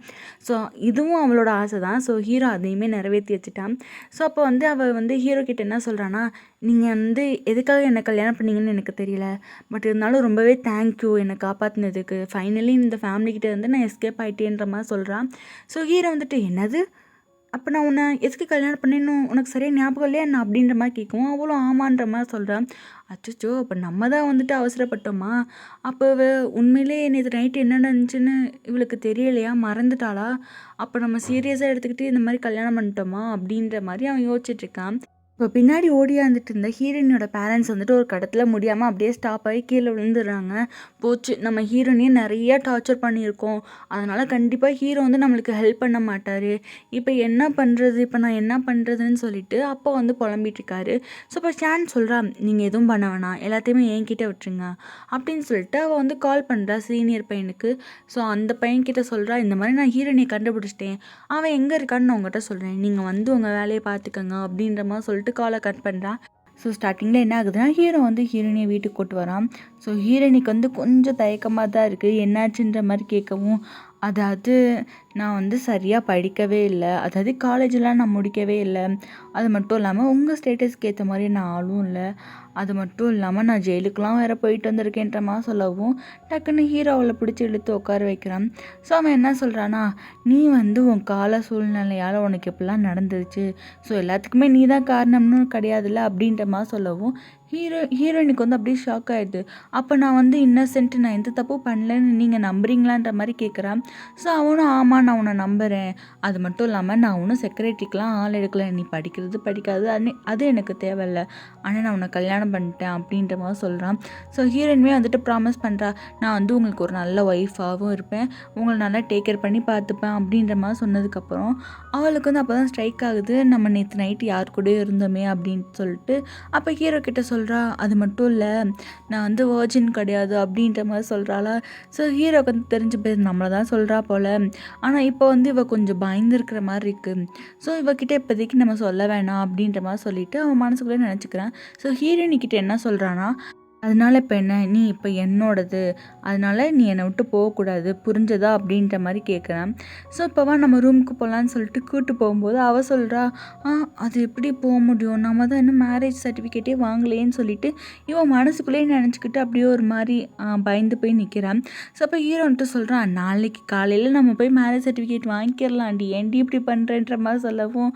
ஸோ இதுவும் அவளோட ஆசை தான். ஸோ ஹீரோ அதையுமே நிறைவேற்றி வச்சுட்டான். ஸோ அப்போ வந்து அவள் வந்து ஹீரோ கிட்ட என்ன சொல்கிறான்னா, நீங்கள் வந்து எதுக்காக என்னை கல்யாணம் பண்ணீங்கன்னு எனக்கு தெரியல, பட் இருந்தாலும் ரொம்பவே தேங்க்யூ என்னை காப்பாற்றினதுக்கு, ஃபைனலி இந்த ஃபேமிலிக்கிட்ட வந்து நான் எஸ்கேப் ஆகிட்டேன்ற மாதிரி சொல்கிறான். ஸோ ஹீரோ வந்துட்டு என்னது, அப்போ நான் உன்னை எதுக்கு கல்யாணம் பண்ணேன்னு உனக்கு சரியாக ஞாபகம் இல்லையா என்ன அப்படின்ற மாதிரி கேட்கும். அவளும் ஆமான்ற மாதிரி சொல்கிறான். அச்சோ, அப்போ நம்ம தான் வந்துட்டு அவசரப்பட்டோமா, அப்போ உண்மையிலே நேற்று நைட்டு என்ன நடந்துச்சுன்னு இவளுக்கு தெரியலையா, மறந்துட்டாளா, அப்போ நம்ம சீரியஸாக எடுத்துக்கிட்டு இந்த மாதிரி கல்யாணம் பண்ணிட்டோமா அப்படின்ற மாதிரி அவன் யோசிச்சுட்ருக்கான். இப்போ பின்னாடி ஓடியாந்துட்டு இருந்த ஹீரோயினோட பேரண்ட்ஸ் வந்துட்டு ஒரு கடத்தில் முடியாமல் அப்படியே ஸ்டாப் ஆகி கீழே விழுந்துடுறாங்க. போச்சு, நம்ம ஹீரோயினையும் நிறையா டார்ச்சர் பண்ணியிருக்கோம், அதனால் கண்டிப்பாக ஹீரோ வந்து நம்மளுக்கு ஹெல்ப் பண்ண மாட்டார், இப்போ என்ன பண்ணுறது, இப்போ நான் என்ன பண்ணுறதுன்னு சொல்லிட்டு அப்போ வந்து புலம்பிகிட்ருக்காரு. ஸோ இப்போ ஷான் சொல்கிறா, நீங்கள் எதுவும் பண்ண வேணாம், எல்லாத்தையுமே என்கிட்ட விட்டுருங்க அப்படின்னு சொல்லிட்டு அவள் வந்து கால் பண்ணுறா சீனியர் பையனுக்கு. ஸோ அந்த பையன்கிட்ட சொல்கிறா, இந்த மாதிரி நான் ஹீரோயினை கண்டுபிடிச்சிட்டேன், அவன் எங்கே இருக்கான்னு நான் உங்கள்கிட்ட சொல்கிறேன், நீங்கள் வந்து உங்கள் வேலையை பார்த்துக்கங்க அப்படின்ற மாதிரி சொல்லிட்டு காலை கட் பண்ணுறான். ஸோ ஸ்டார்டிங்கில் என்ன ஆகுதுன்னா, ஹீரோ வந்து ஹீரோயினியை வீட்டுக்கு கூட்டு வரான். ஸோ ஹீரோயினுக்கு வந்து கொஞ்சம் தயக்கமாக தான் இருக்குது, என்னாச்சுன்ற மாதிரி கேட்கவும், அதாவது நான் வந்து சரியாக படிக்கவே இல்லை, அதாவது காலேஜெலாம் நான் முடிக்கவே இல்லை, அது மட்டும் இல்லாமல் உங்கள் ஸ்டேட்டஸ்க்கு ஏற்ற மாதிரி நான் ஆளும் இல்லை, அது மட்டும் இல்லாமல் நான் ஜெயிலுக்கெலாம் வேறு போயிட்டு வந்திருக்கேன்ற மாதிரி சொல்லவும் டக்குன்னு ஹீரோ அவளை பிடிச்சி இழுத்து உட்கார வைக்கிறான். ஸோ அவன் என்ன சொல்கிறான்னா, நீ வந்து உன் கால சூழ்நிலையால் உனக்கு எப்படிலாம் நடந்துருச்சு, ஸோ எல்லாத்துக்குமே நீ தான் காரணம்னு கிடையாதுல்ல அப்படின்ற மாதிரி சொல்லவும் ஹீரோயினுக்கு வந்து அப்படியே ஷாக் ஆகிடுது. அப்போ நான் வந்து இன்னசென்ட், நான் எந்த தப்பும் பண்ணலன்னு நீங்கள் நம்புறீங்களான்ற மாதிரி கேட்குறான். ஸோ அவனும் ஆமாம் நான் உன்னை நம்புகிறேன். அது மட்டும் இல்லாமல் நான் ஒன்றும் செக்ரட்டரிக்கெலாம் ஆள் எடுக்கல. நீ படிக்கிறது படிக்காது அது எனக்கு தேவையில்ல. ஆனால் நான் உன்னை கல்யாணம் பண்ணிட்டேன் அப்படின்ற மாதிரி சொல்கிறான். ஸோ ஹீரோயினுமே வந்துட்டு ப்ராமிஸ் பண்ணுறா, நான் வந்து உங்களுக்கு ஒரு நல்ல ஒய்ஃபாகவும் இருப்பேன், உங்களை நல்லா டேக் கேர் பண்ணி பார்த்துப்பேன் அப்படின்ற மாதிரி சொன்னதுக்கப்புறம் அவளுக்கு வந்து அப்போ தான் ஸ்ட்ரைக் ஆகுது, நம்ம நேற்று நைட்டு யார் கூடயும் இருந்தோமே அப்படின்னு சொல்லிட்டு. அப்போ ஹீரோ கிட்ட சொல்கிறா, அது மட்டும் இல்லை நான் வந்து வர்ஜின் கிடையாது அப்படின்ற மாதிரி சொல்கிறாளா. ஸோ ஹீரோக்கு வந்து தெரிஞ்சு போய் நம்மளை தான் சொல்கிறா போல். ஆனால் இப்போ வந்து இவள் கொஞ்சம் பயந்துருக்கிற மாதிரி இருக்குது. ஸோ இவகிட்ட இப்போதைக்கு நம்ம சொல்ல வேணாம் அப்படின்ற மாதிரி சொல்லிவிட்டு அவன் மனசுக்குள்ளே நினச்சிக்கிறான். ஸோ ஹீரோயினிக்கிட்ட என்ன சொல்கிறான்னா, அதனால இப்போ என்ன, நீ இப்போ என்னோடது, அதனால நீ என்னை விட்டு போகக்கூடாது, புரிஞ்சதா அப்படின்ற மாதிரி கேட்குறேன். ஸோ இப்போவா நம்ம ரூமுக்கு போகலான்னு சொல்லிட்டு கூப்பிட்டு போகும்போது அவள் சொல்கிறா, அது எப்படி போக முடியும், நம்ம தான் இன்னும் மேரேஜ் சர்டிஃபிகேட்டே வாங்கலேன்னு சொல்லிட்டு இவன் மனசுக்குள்ளேயே நினச்சிக்கிட்டு அப்படியே ஒரு மாதிரி பயந்து போய் நிற்கிறான். ஸோ அப்போ ஹீரோ வந்துட்டு சொல்கிறான், நாளைக்கு காலையில் நம்ம போய் மேரேஜ் சர்டிஃபிகேட் வாங்கிக்கிறலாம்டி, ஏன்டி இப்படி பண்ணுறேன்ற மாதிரி சொல்லவும்,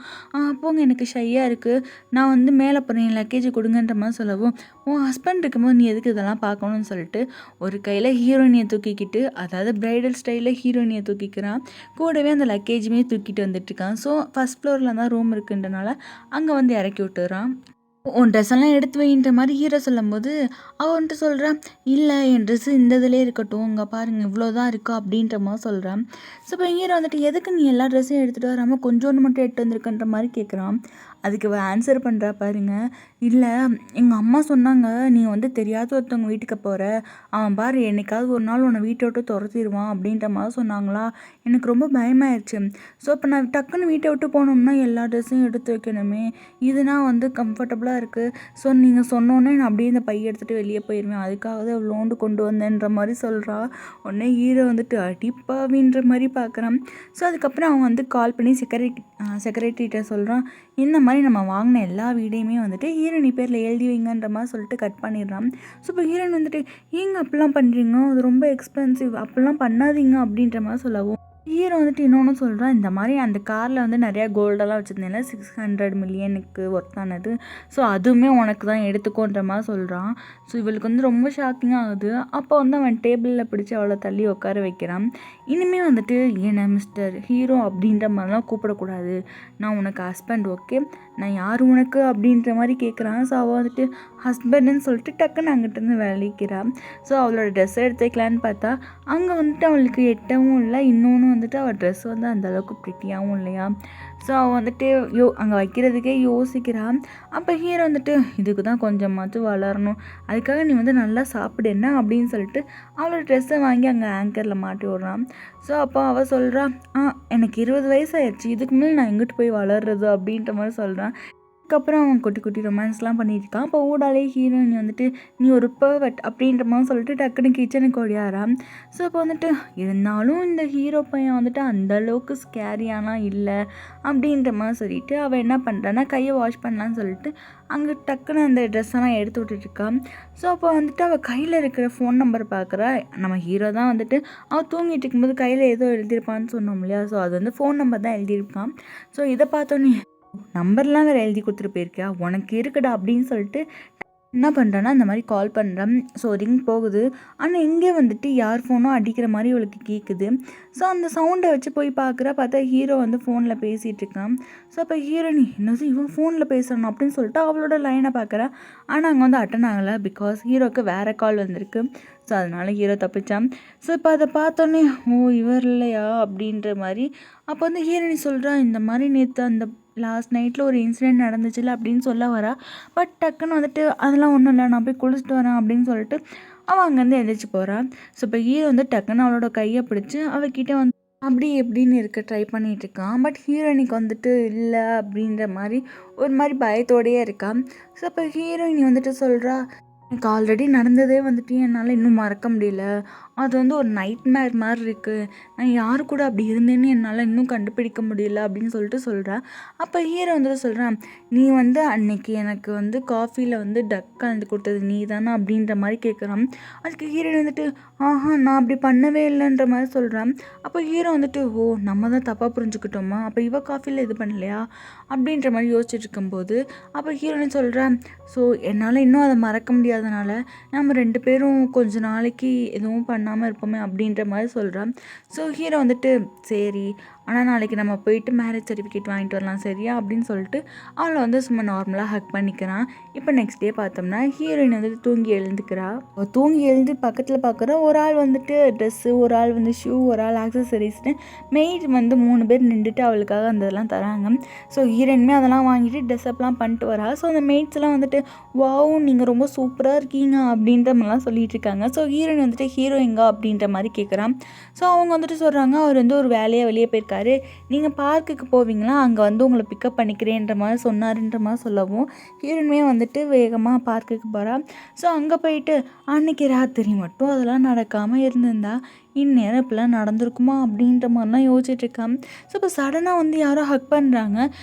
போங்க எனக்கு ஷையாக இருக்குது, நான் வந்து மேலே போகிறேன், லக்கேஜ் கொடுங்கன்ற மாதிரி சொல்லவும், உன் ஹஸ்பண்ட் இருக்கும்போது நீ எதுக்கு இதெல்லாம் பார்க்கணும்னு சொல்லிட்டு ஒரு கையில் ஹீரோயினியை தூக்கிக்கிட்டு, அதாவது பிரைடல் ஸ்டைலில் ஹீரோயினியை தூக்கிக்கிறான், கூடவே அந்த லக்கேஜுமே தூக்கிட்டு வந்துட்டுருக்கான். ஸோ ஃபஸ்ட் ஃப்ளோரில் தான் ரூம் இருக்குன்றனால அங்கே வந்து இறக்கி விட்டுறான். உன் ட்ரெஸ்ஸெல்லாம் எடுத்து வைன்ற மாதிரி ஹீரோ சொல்லும்போது அவள் வந்துட்டு சொல்கிறான், இல்லை என் ட்ரெஸ்ஸு இந்த இதிலே இருக்கட்டும், இங்கே பாருங்கள் இவ்வளோதான் இருக்கா அப்படின்ற மாதிரி சொல்கிறான். ஸோ இப்போ ஹீரோ வந்துட்டு எதுக்கு நீ எல்லா ட்ரெஸ்ஸையும் எடுத்துகிட்டு வராமல் கொஞ்சோண்டு மட்டும் எடுத்து வந்திருக்குன்ற மாதிரி கேட்குறான். அதுக்கு அவள் ஆன்சர் பண்ணுறா பாருங்க, இல்லை எங்கள் அம்மா சொன்னாங்க நீ வந்து தெரியாத ஒருத்தவங்க வீட்டுக்கு போகிற, அவன் பாரு என்னைக்காவது ஒரு நாள் உன்னை வீட்டை விட்டு துரத்திடுவான் அப்படின்ற மாதிரி சொன்னாங்களா, எனக்கு ரொம்ப பயமாயிடுச்சு. ஸோ இப்போ நான் டக்குன்னு வீட்டை விட்டு போனோம்னா எல்லா ட்ரெஸ்ஸையும் எடுத்து வைக்கணுமே, இதுனா வந்து கம்ஃபர்டபுளாக இருக்குது. ஸோ நீங்கள் சொன்னோன்னே நான் அப்படியே இந்த பையை எடுத்துகிட்டு வெளியே போயிடுவேன், அதுக்காக தான் இவ்வளோண்டு கொண்டு வந்தேன்ற மாதிரி சொல்கிறா. உடனே ஹீரோ வந்துட்டு அடிப்பாவின்ற மாதிரி பார்க்குறான். ஸோ அதுக்கப்புறம் அவன் வந்து கால் பண்ணி செக்ரட்டரிகிட்ட சொல்கிறான், இந்த மாதிரி நம்ம வாங்கின எல்லா வீடையுமே வந்துட்டு ஹீரோயினி பேரில் எழுதி வைங்கன்ற மாதிரி சொல்லிட்டு கட் பண்ணிடுறான். ஸோ இப்போ ஹீரோயின் வந்துட்டு, ஏங்க அப்படிலாம் பண்ணுறீங்க, அது ரொம்ப எக்ஸ்பென்சிவ், அப்படிலாம் பண்ணாதீங்க அப்படின்ற மாதிரி சொல்லவும் ஹீரோ வந்துட்டு இன்னொன்று சொல்கிறான், இந்த மாதிரி அந்த காரில் வந்து நிறையா கோல்டெல்லாம் வச்சுருந்தேன்ல, 600 மில்லியனுக்கு ஒர்த்தானது, ஸோ அதுவுமே உனக்கு தான் எடுத்துக்கோன்ற மாதிரி சொல்கிறான். ஸோ இவளுக்கு வந்து ரொம்ப ஷாக்கிங்காக ஆகுது. அப்போ வந்து அவன் டேபிளில் பிடிச்சி அவளை தள்ளி உட்கார வைக்கிறான். இனிமேல் வந்துட்டு என்ன மிஸ்டர் ஹீரோ அப்படின்ற மாதிரிலாம் கூப்பிடக்கூடாது, நான் உனக்கு ஹஸ்பண்ட், ஓகே, நான் யார் உனக்கு அப்படின்ற மாதிரி கேட்குறான். ஸோ அவள் வந்துட்டு ஹஸ்பண்டுன்னு சொல்லிட்டு டக்குன்னு அங்கிட்டேருந்து விளைக்கிறான். ஸோ அவளோட ட்ரெஸ்ஸை எடுத்து வைக்கலான்னு பார்த்தா அங்கே வந்துட்டு அவளுக்கு எட்டவும் இல்லை, இன்னொன்று வந்துட்டு அவள் ட்ரெஸ் வந்து அந்தளவுக்கு ப்ரிட்டியாகவும் இல்லையா. ஸோ அவள் வந்துட்டு அங்கே வைக்கிறதுக்கே யோசிக்கிறான். அப்போ ஹீரோ வந்துட்டு, இதுக்கு தான் கொஞ்சமாச்சும் வளரணும், அதுக்காக நீ வந்து நல்லா சாப்பிடு என்ன அப்படின்னு சொல்லிட்டு அவளோட ட்ரெஸ்ஸை வாங்கி அங்கே ஆங்கரில் மாட்டி விட்றான். ஸோ அப்போ அவள் சொல்கிறா, எனக்கு 20 வயசாகிடுச்சு, இதுக்கு மேலே நான் எங்கிட்டு போய் வளர்றது அப்படின்ற மாதிரி சொல்கிறான். அதுக்கப்புறம் அவன் குட்டி குட்டி ரொமான்ஸ்லாம் பண்ணிட்டு இருக்கான். அப்போ ஊடாலே ஹீரோயின் வந்துட்டு, நீ ஒரு பர்வெட் அப்படின்ற மாதிரி சொல்லிட்டு டக்குன்னு கிச்சனுக்கு ஓடியாராம். ஸோ இப்போ வந்துட்டு இருந்தாலும் இந்த ஹீரோ பையன் வந்துட்டு அந்தளவுக்கு ஸ்கேரியானா இல்லை அப்படின்ற மாதிரி சொல்லிட்டு அவள் என்ன பண்ணுறான்னா கையை வாஷ் பண்ணலான்னு சொல்லிட்டு அங்கே டக்குன்னு அந்த ட்ரெஸ்ஸெல்லாம் எடுத்து விட்டுட்டுருக்கான். ஸோ அப்போ வந்துட்டு அவள் கையில் இருக்கிற ஃபோன் நம்பர் பார்க்குறா. நம்ம ஹீரோ தான் வந்துட்டு அவள் தூங்கிட்டு இருக்கும்போது கையில் ஏதோ எழுதியிருப்பான்னு சொன்னோம் இல்லையா, ஸோ அது வந்து ஃபோன் நம்பர் தான் எழுதியிருப்பான். ஸோ இதை பார்த்தோன்னே, நம்பர்லாம் வேறு எழுதி கொடுத்துட்டு போயிருக்கியா, உனக்கு இருக்குடா அப்படின்னு சொல்லிட்டு என்ன பண்ணுறான்னா இந்த மாதிரி கால் பண்ணுறேன். ஸோ ரிங் போகுது, ஆனால் இங்கே வந்துட்டு யார் ஃபோனோ அடிக்கிற மாதிரி இவளுக்கு கேட்குது. ஸோ அந்த சவுண்டை வச்சு போய் பார்த்தா ஹீரோ வந்து ஃபோனில் பேசிகிட்டு இருக்கான். ஸோ அப்போ ஹீரோனி என்னது இவன் ஃபோனில் பேசணும் அப்படின்னு சொல்லிட்டு அவளோட லைனை பார்க்குறா. ஆனால் அங்கே வந்து அட்டன் ஆகலை, பிகாஸ் ஹீரோக்கு வேறு கால் வந்திருக்கு. ஸோ அதனால் ஹீரோ தப்பிச்சான். ஸோ இப்போ அதை பார்த்தோன்னே, இவர் இல்லையா அப்படின்ற மாதிரி. அப்போ வந்து ஹீரோனி சொல்கிறா, இந்த மாதிரி நேற்று அந்த லாஸ்ட் நைட்டில் ஒரு இன்சிடெண்ட் நடந்துச்சுல அப்படின்னு சொல்ல வரா. பட் டக்குன்னு வந்துட்டு அதெல்லாம் ஒன்றும் இல்லை, நான் போய் குளிச்சுட்டு வரேன் அப்படின்னு சொல்லிட்டு அவள் அங்கேருந்து எழுந்திரிச்சு போகிறான். ஸோ இப்போ ஹீரோ வந்து டக்குன்னு அவளோட கையை பிடிச்சி அவகிட்ட வந்து அப்படி எப்படின்னு இருக்க ட்ரை பண்ணிகிட்டு இருக்கான். பட் ஹீரோயினிக்கு வந்துட்டு இல்லை அப்படின்ற மாதிரி ஒரு மாதிரி பயத்தோடையே இருக்கான். ஸோ இப்போ ஹீரோயினி வந்துட்டு சொல்கிறா, எனக்கு ஆல்ரெடி நடந்ததே வந்துட்டு என்னால் இன்னும் மறக்க முடியல, அது வந்து ஒரு நைட் மேர் மாதிரி இருக்குது, நான் யார் கூட அப்படி இருந்தேன்னு என்னால் இன்னும் கண்டுபிடிக்க முடியல அப்படின்னு சொல்லிட்டு சொல்கிறேன். அப்போ ஹீரோ வந்துட்டு சொல்கிறேன், நீ வந்து அன்னைக்கு எனக்கு வந்து காஃபியில் வந்து டக் கலந்து கொடுத்தது நீ தானே அப்படின்ற மாதிரி கேட்குறான். அதுக்கு ஹீரோ வந்துட்டு, நான் அப்படி பண்ணவே இல்லைன்ற மாதிரி சொல்கிறேன். அப்போ ஹீரோ வந்துட்டு, நம்ம தான் தப்பாக புரிஞ்சுக்கிட்டோமா, அப்போ இவ காஃபியில் இது பண்ணலையா அப்படின்ற மாதிரி யோசிச்சுட்டு இருக்கும்போது அப்போ ஹீரோன்னு சொல்கிறேன், ஸோ என்னால் இன்னும் அதை மறக்க முடியாதனால நம்ம 2 பேரும் கொஞ்ச நாளைக்கு எதுவும் பண்ண பண்ணாமல் இருப்போமே அப்படின்ற மாதிரி சொல்கிறான். ஸோ ஹீரோ வந்துட்டு சரி, ஆனால் நாளைக்கு நம்ம போயிட்டு மேரேஜ் சர்டிஃபிகேட் வாங்கிட்டு வரலாம் சரியா அப்படின்னு சொல்லிட்டு அவளை வந்து சும்மா நார்மலாக ஹக் பண்ணிக்கிறான். இப்போ நெக்ஸ்ட் டே பார்த்தோம்னா ஹீரோயின் வந்துட்டு தூங்கி எழுந்துக்கிறா. தூங்கி எழுந்து பக்கத்தில் பார்க்குற ஒரு ஆள் வந்துட்டு ட்ரெஸ்ஸு, ஒரு ஆள் வந்து ஷூ, ஒரு ஆள் ஆக்சசரிஸ்னு மெய்ட் வந்து 3 பேர் நின்றுட்டு அவளுக்காக அந்த இதெல்லாம் தராங்க. ஸோ ஹீரோயினுமே அதெல்லாம் வாங்கிட்டு ட்ரெஸ்அப்லாம் பண்ணிட்டு வரா. ஸோ அந்த மெய்ட்ஸ்லாம் வந்துட்டு வாவ் நீங்கள் ரொம்ப சூப்பராக இருக்கீங்க அப்படின்ற மாதிரிலாம் சொல்லிட்டு இருக்காங்க. ஸோ ஹீரோயின் வந்துட்டு ஹீரோ எங்கா அப்படின்ற மாதிரி கேட்குறான். ஸோ அவங்க வந்துட்டு சொல்கிறாங்க அவர் வந்து ஒரு வேலையாக வெளியே போயிருக்காரு, நீங்கள் பார்க்குக்கு போவீங்களா, அங்கே வந்து உங்களை பிக்கப் பண்ணிக்கிறேன்ற மாதிரி சொன்னாருன்ற மாதிரி சொல்லவும் ஹீரோயினுமே வந்துட்டு வேகமாக பார்க்குக்கு போகிறா. ஸோ அங்கே போயிட்டு அன்னைக்கு ராத்திரி மட்டும் அதெல்லாம் நடக்காமல் இருந்திருந்தா இந்நேரம் இப்படிலாம் நடந்திருக்குமா அப்படின்ற மாதிரிலாம் யோசிச்சுட்டு இருக்கான். ஸோ இப்போ சடனாக வந்து யாரோ ஹக் பண்ணுறாங்க.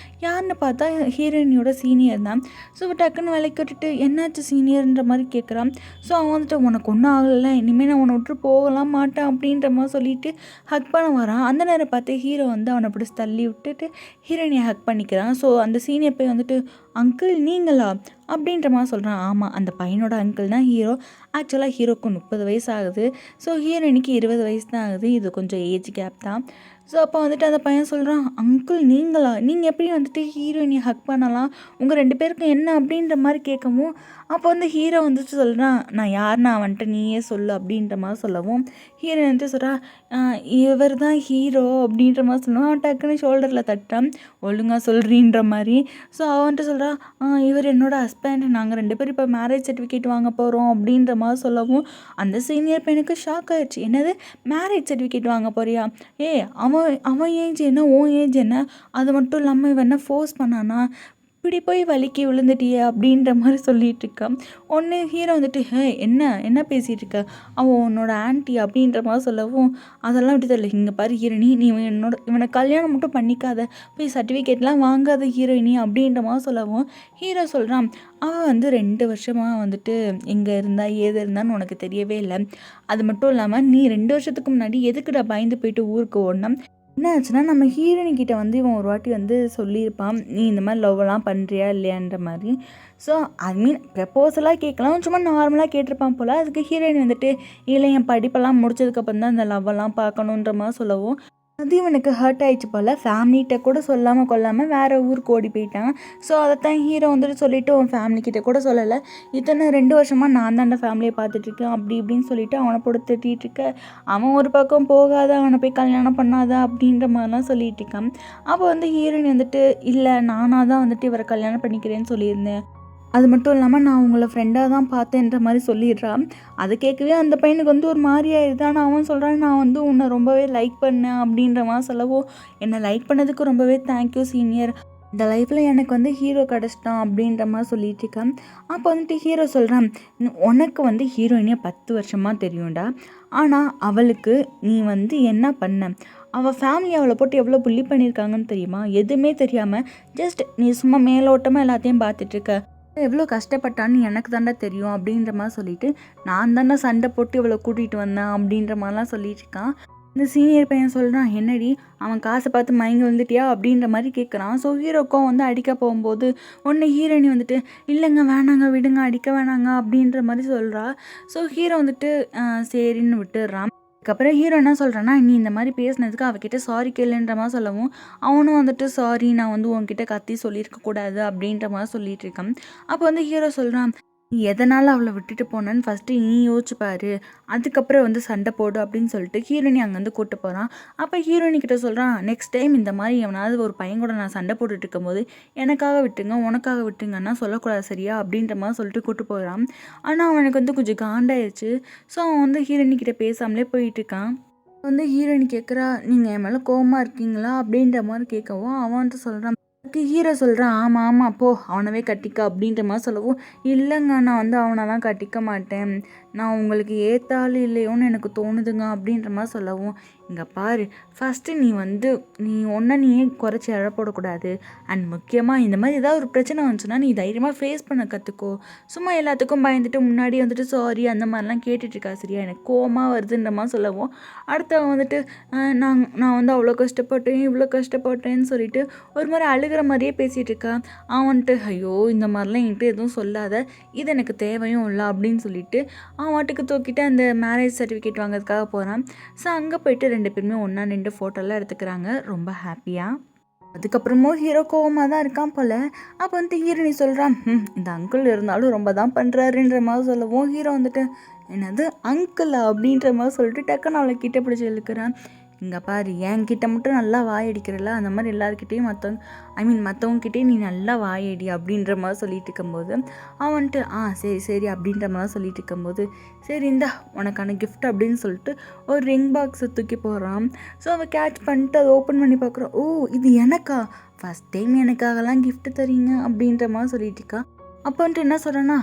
யாருன்னு பார்த்தா ஹீரோயினியோட சீனியர் தான். ஸோ டக்குன்னு விலைக்கு விட்டுட்டு என்னாச்சு சீனியர்ன்ற மாதிரி கேட்குறான். ஸோ அவன் வந்துட்டு உனக்கு ஒன்றும் ஆகலை, இனிமேல் நான் உன்னை விட்டு போகலாம் மாட்டேன் அப்படின்ற மாதிரி சொல்லிட்டு ஹக் பண்ண வரான். அந்த நேரம் பார்த்து ஹீரோ வந்து அவனை பிடிச்சி தள்ளி விட்டுட்டு ஹீரோயினியை ஹக் பண்ணிக்கிறான். ஸோ அந்த சீனியர் போய் வந்துட்டு அங்கிள் நீங்களா அப்படின்ற மாதிரி சொல்கிறான். ஆமாம், அந்த பையனோட அங்கிள் தான் ஹீரோ. ஆக்சுவலாக ஹீரோக்கு 30 வயசு ஆகுது. ஸோ ஹீரோயினுக்கு 20 வயசு தான் ஆகுது. இது கொஞ்சம் ஏஜ் கேப் தான். ஸோ அப்போ வந்துட்டு அந்த பையன் சொல்கிறான் அங்கிள் நீங்களா, நீங்கள் எப்படி வந்துட்டு ஹீரோயினியை ஹக் பண்ணலாம், உங்கள் 2 பேருக்கும் என்ன அப்படின்ற மாதிரி கேட்கவும் அப்போ வந்து ஹீரோ வந்துட்டு சொல்கிறான் நான் யாருன்னா வந்துட்டு நீயே சொல்லு அப்படின்ற மாதிரி சொல்லவும் ஹீரோயின் வந்துட்டு சொல்கிறா இவர் தான் ஹீரோ அப்படின்ற மாதிரி சொல்லுவான். அவன் டக்குன்னு ஷோல்டரில் தட்டான் ஒழுங்காக சொல்கிறீன்ற மாதிரி. ஸோ அவன் வந்துட்டு சொல்கிறா இவர் என்னோட ஹஸ்பண்ட், நாங்கள் 2 பேரும் இப்போ மேரேஜ் சர்டிஃபிகேட் வாங்க போகிறோம் அப்படின்ற மாதிரி சொல்லவும் அந்த சீனியர் பையனுக்கு ஷாக் ஆயிடுச்சு. என்னது மேரேஜ் சர்டிஃபிகேட் வாங்க போறியா, அவன் அவன் ஏஜ் என்ன உன் ஏஜ் என்ன, அது மட்டும் இல்லாமல் இவன் என்ன ஃபோர்ஸ் பண்ணானா, இப்படி போய் வலிக்கு விழுந்துட்டியே அப்படின்ற மாதிரி சொல்லிட்டு இருக்கான். ஒன்று ஹீரோ வந்துட்டு என்ன என்ன பேசிகிட்டு இருக்க, அவன் உன்னோட ஆன்ட்டி அப்படின்ற மாதிரி சொல்லவும் அதெல்லாம் விட்டு தெரியல, இங்கே பாரு ஹீரோயினி, நீ இவனை கல்யாணம் மட்டும் பண்ணிக்காத, போய் சர்டிஃபிகேட்லாம் வாங்காத ஹீரோயினி அப்படின்ற மாதிரி சொல்லவும் ஹீரோ சொல்கிறான் அவன் வந்து 2 வருஷமாக வந்துட்டு எங்கே இருந்தா ஏது இருந்தான்னு உனக்கு தெரியவே இல்லை. அது மட்டும் இல்லாமல் நீ 2 வருஷத்துக்கு முன்னாடி எதுக்குடா பயந்து போயிட்டு ஊருக்கு ஓடணும். என்ன ஆச்சுன்னா நம்ம ஹீரோயின்கிட்ட வந்து இவன் ஒரு வாட்டி வந்து சொல்லியிருப்பான் நீ இந்த மாதிரி லவ்லாம் பண்ணுறியா இல்லையான்ற மாதிரி. ஸோ ஐ மீன் ப்ரப்போசலாக கேட்கலாம், சும்மா நார்மலாக கேட்டிருப்பான் போல். அதுக்கு ஹீரோயின் வந்துட்டு இல்லை என் படிப்பெல்லாம் முடிச்சதுக்கப்புறம் தான் இந்த லவ்வெல்லாம் பார்க்கணுன்ற மாதிரி சொல்லவும் அது இவனுக்கு ஹர்ட் ஆயிடுச்சு போல். ஃபேமிலிகிட்ட கூட சொல்லாமல் கொள்ளாமல் வேறு ஊருக்கு ஓடி போயிட்டான். ஸோ அதைத்தான் ஹீரோ வந்துட்டு சொல்லிவிட்டு அவன் ஃபேமிலிக்கிட்ட கூட சொல்லலை, இத்தனை 2 வருஷமாக நான் தான் அந்த ஃபேமிலியை பார்த்துட்ருக்கேன் அப்படி இப்படின்னு சொல்லிவிட்டு அவனை போட்டு திட்டிகிட்டு இருக்க. அவன் ஒரு பக்கம் போகாத, அவனை போய் கல்யாணம் பண்ணாத அப்படின்ற மாதிரிலாம் சொல்லிகிட்டு இருக்கான். அப்போ வந்து ஹீரோயின் வந்துட்டு இல்லை நானாக தான் வந்துட்டு இவரை கல்யாணம் பண்ணிக்கிறேன்னு சொல்லியிருந்தேன், அது மட்டும் இல்லாமல் நான் உங்களை ஃப்ரெண்டாக தான் பார்த்தேன்ற மாதிரி சொல்லிடுறான். அதை கேட்கவே அந்த பையனுக்கு வந்து ஒரு மாதிரி ஆயிடுது. ஆனால் அவன் சொல்கிறான் நான் வந்து உன்னை ரொம்பவே லைக் பண்ணேன் அப்படின்ற மாதிரி சொல்லவோ என்னை லைக் பண்ணதுக்கு ரொம்பவே தேங்க்யூ சீனியர், இந்த லைஃப்பில் எனக்கு வந்து ஹீரோ கிடச்சிட்டான் அப்படின்ற மாதிரி சொல்லிட்டு இருக்கான். அப்போ வந்துட்டு ஹீரோ சொல்கிறான் உனக்கு வந்து ஹீரோயினே 10 வருஷமாக தெரியும்டா, ஆனால் அவளுக்கு நீ வந்து என்ன பண்ண, அவள் ஃபேமிலி அவளை போட்டு எவ்வளோ புள்ளி பண்ணியிருக்காங்கன்னு தெரியுமா, எதுவுமே தெரியாமல் ஜஸ்ட் நீ சும்மா மேலோட்டமாக எல்லாத்தையும் பார்த்துட்ருக்க, எவ்வளோ கஷ்டப்பட்டான்னு எனக்கு தாண்டா தெரியும் அப்படின்ற மாதிரி சொல்லிட்டு நான் தாண்டா சண்டை போட்டு இவ்வளோ கூட்டிகிட்டு வந்தேன் அப்படின்ற மாதிரிலாம் சொல்லிட்டு இருக்கான். இந்த சீனியர் பையன் சொல்கிறான் என்னடி அவன் காசை பார்த்து மயங்கி வந்துட்டியா அப்படின்ற மாதிரி கேட்குறான். ஸோ ஹீரோக்கும் வந்து அடிக்க போகும்போது ஒன்று ஹீரோயினி வந்துட்டு இல்லைங்க வேணாங்க விடுங்க அடிக்க வேணாங்க அப்படின்ற மாதிரி சொல்கிறா. ஸோ ஹீரோ வந்துட்டு சரின்னு விட்டுடுறான். அதுக்கப்புறம் ஹீரோ என்ன சொல்கிறான்னா நீ இந்த மாதிரி பேசினதுக்கு அவகிட்ட சாரி கேளுன்ற மாதிரி சொல்லவும் அவனும் வந்துட்டு சாரி நான் வந்து உன்கிட்ட கத்தி சொல்லியிருக்கக்கூடாது அப்படின்ற மாதிரி சொல்லிட்டு இருக்கான். அப்போ வந்து ஹீரோ சொல்கிறான் நீ எதனால் அவளை விட்டுட்டு போனேன்னு ஃபஸ்ட்டு நீ யோசிச்சுப்பாரு, அதுக்கப்புறம் வந்து சண்டை போடு அப்படின்னு சொல்லிட்டு ஹீரோயினி அங்கேருந்து கூப்பிட்டு போகிறான். அப்போ ஹீரோயினிக்கிட்ட சொல்கிறான் நெக்ஸ்ட் டைம் இந்த மாதிரி எவனாவது ஒரு பையன் கூட நான் சண்டை போட்டுட்டு இருக்கும்போது எனக்காக விட்டுங்க உனக்காக விட்டுங்கன்னா சொல்லக்கூடாது சரியா அப்படின்ற மாதிரி சொல்லிட்டு கூப்பிட்டு போகிறான். ஆனால் அவனுக்கு வந்து கொஞ்சம் காண்டாயிடுச்சு. ஸோ அவன் வந்து ஹீரோயினிக்கிட்ட பேசாமலே போயிட்டுருக்கான். வந்து ஹீரோயினி கேட்குறா நீங்கள் என் மேலே கோவமாக இருக்கீங்களா அப்படின்ற மாதிரி கேட்கவும் அவன் வந்து சொல்கிறான். அதுக்கு ஹீரோ சொல்கிறான் ஆமாம் ஆமாம் போ அவனவே கட்டிக்க அப்படின்ற மாதிரி சொல்லவும் இல்லைங்க நான் வந்து அவனெல்லாம் கட்டிக்க மாட்டேன், நான் உங்களுக்கு ஏற்றாலும் இல்லையோன்னு எனக்கு தோணுதுங்க அப்படின்ற மாதிரி சொல்லவும் இங்கே பாரு, ஃபஸ்ட்டு நீ ஒன்றை நீயே குறைச்சி எடை போடக்கூடாது. அண்ட் முக்கியமாக இந்த மாதிரி ஏதாவது ஒரு பிரச்சனை வந்துச்சுன்னா நீ தைரியமாக ஃபேஸ் பண்ண கற்றுக்கோ. சும்மா எல்லாத்துக்கும் பயந்துட்டு முன்னாடி வந்துட்டு சாரி அந்த மாதிரிலாம் கேட்டுட்ருக்கா சரியா, எனக்கு கோவமாக வருதுன்ற மாதிரி சொல்லவும், அடுத்தவன் வந்துட்டு நான் வந்து அவ்வளோ கஷ்டப்பட்டேன் இவ்வளோ கஷ்டப்பட்டேன்னு சொல்லிட்டு ஒரு மாதிரி அழுகிற மாதிரியே பேசிகிட்டு இருக்கா. அவன் வந்துட்டு ஐயோ இந்த மாதிரிலாம் என்கிட்ட எதுவும் சொல்லாத, இது எனக்கு தேவையும் இல்லை அப்படின்னு சொல்லிட்டு அவன் வாட்டுக்கு தூக்கிட்டு அந்த மேரேஜ் சர்டிஃபிகேட் வாங்கிறதுக்காக போகிறான். ஸோ அங்கே போயிட்டு 2 பேருமே ஒன்றா நின்று ஃபோட்டோலாம் எடுத்துக்கிறாங்க ரொம்ப ஹாப்பியாக. அதுக்கப்புறமும் ஹீரோ கோவமாக தான் இருக்கான் போல். அப்போ வந்துட்டு ஹீரோனி சொல்கிறான், இந்த அங்கிள் இருந்தாலும் ரொம்ப தான் பண்ணுறாருன்ற மாதிரி சொல்லவும், ஹீரோ வந்துட்டு என்னது அங்கிளா அப்படின்ற மாதிரி சொல்லிட்டு டக்குன்னு அவளை கிட்ட பிடிச்சி இழுக்கிறான். இங்கே பாரு, என்கிட்ட மட்டும் நல்லா வாயடிக்கிறல, அந்த மாதிரி எல்லாருக்கிட்டேயும் மற்றவங்ககிட்டே நீ நல்லா வாயடி அப்படின்ற மாதிரி சொல்லிட்டு இருக்கும்போது அவன்ட்டு சரி சரி அப்படின்ற மாதிரி சொல்லிட்டு இருக்கும்போது, சரி இந்தா உனக்கான கிஃப்ட் அப்படின்னு சொல்லிட்டு ஒரு ரிங் பாக்ஸை தூக்கி போகிறான். ஸோ அவன் கேட்ச் பண்ணிட்டு அதை ஓப்பன் பண்ணி பார்க்குறான். ஓ இது எனக்கா, ஃபஸ்ட் டைம் எனக்காகலாம் கிஃப்ட் தரீங்க அப்படின்ற மாதிரி சொல்லிட்டு இருக்கா. அப்போ வந்துட்டு என்ன சொல்கிறேன்னா,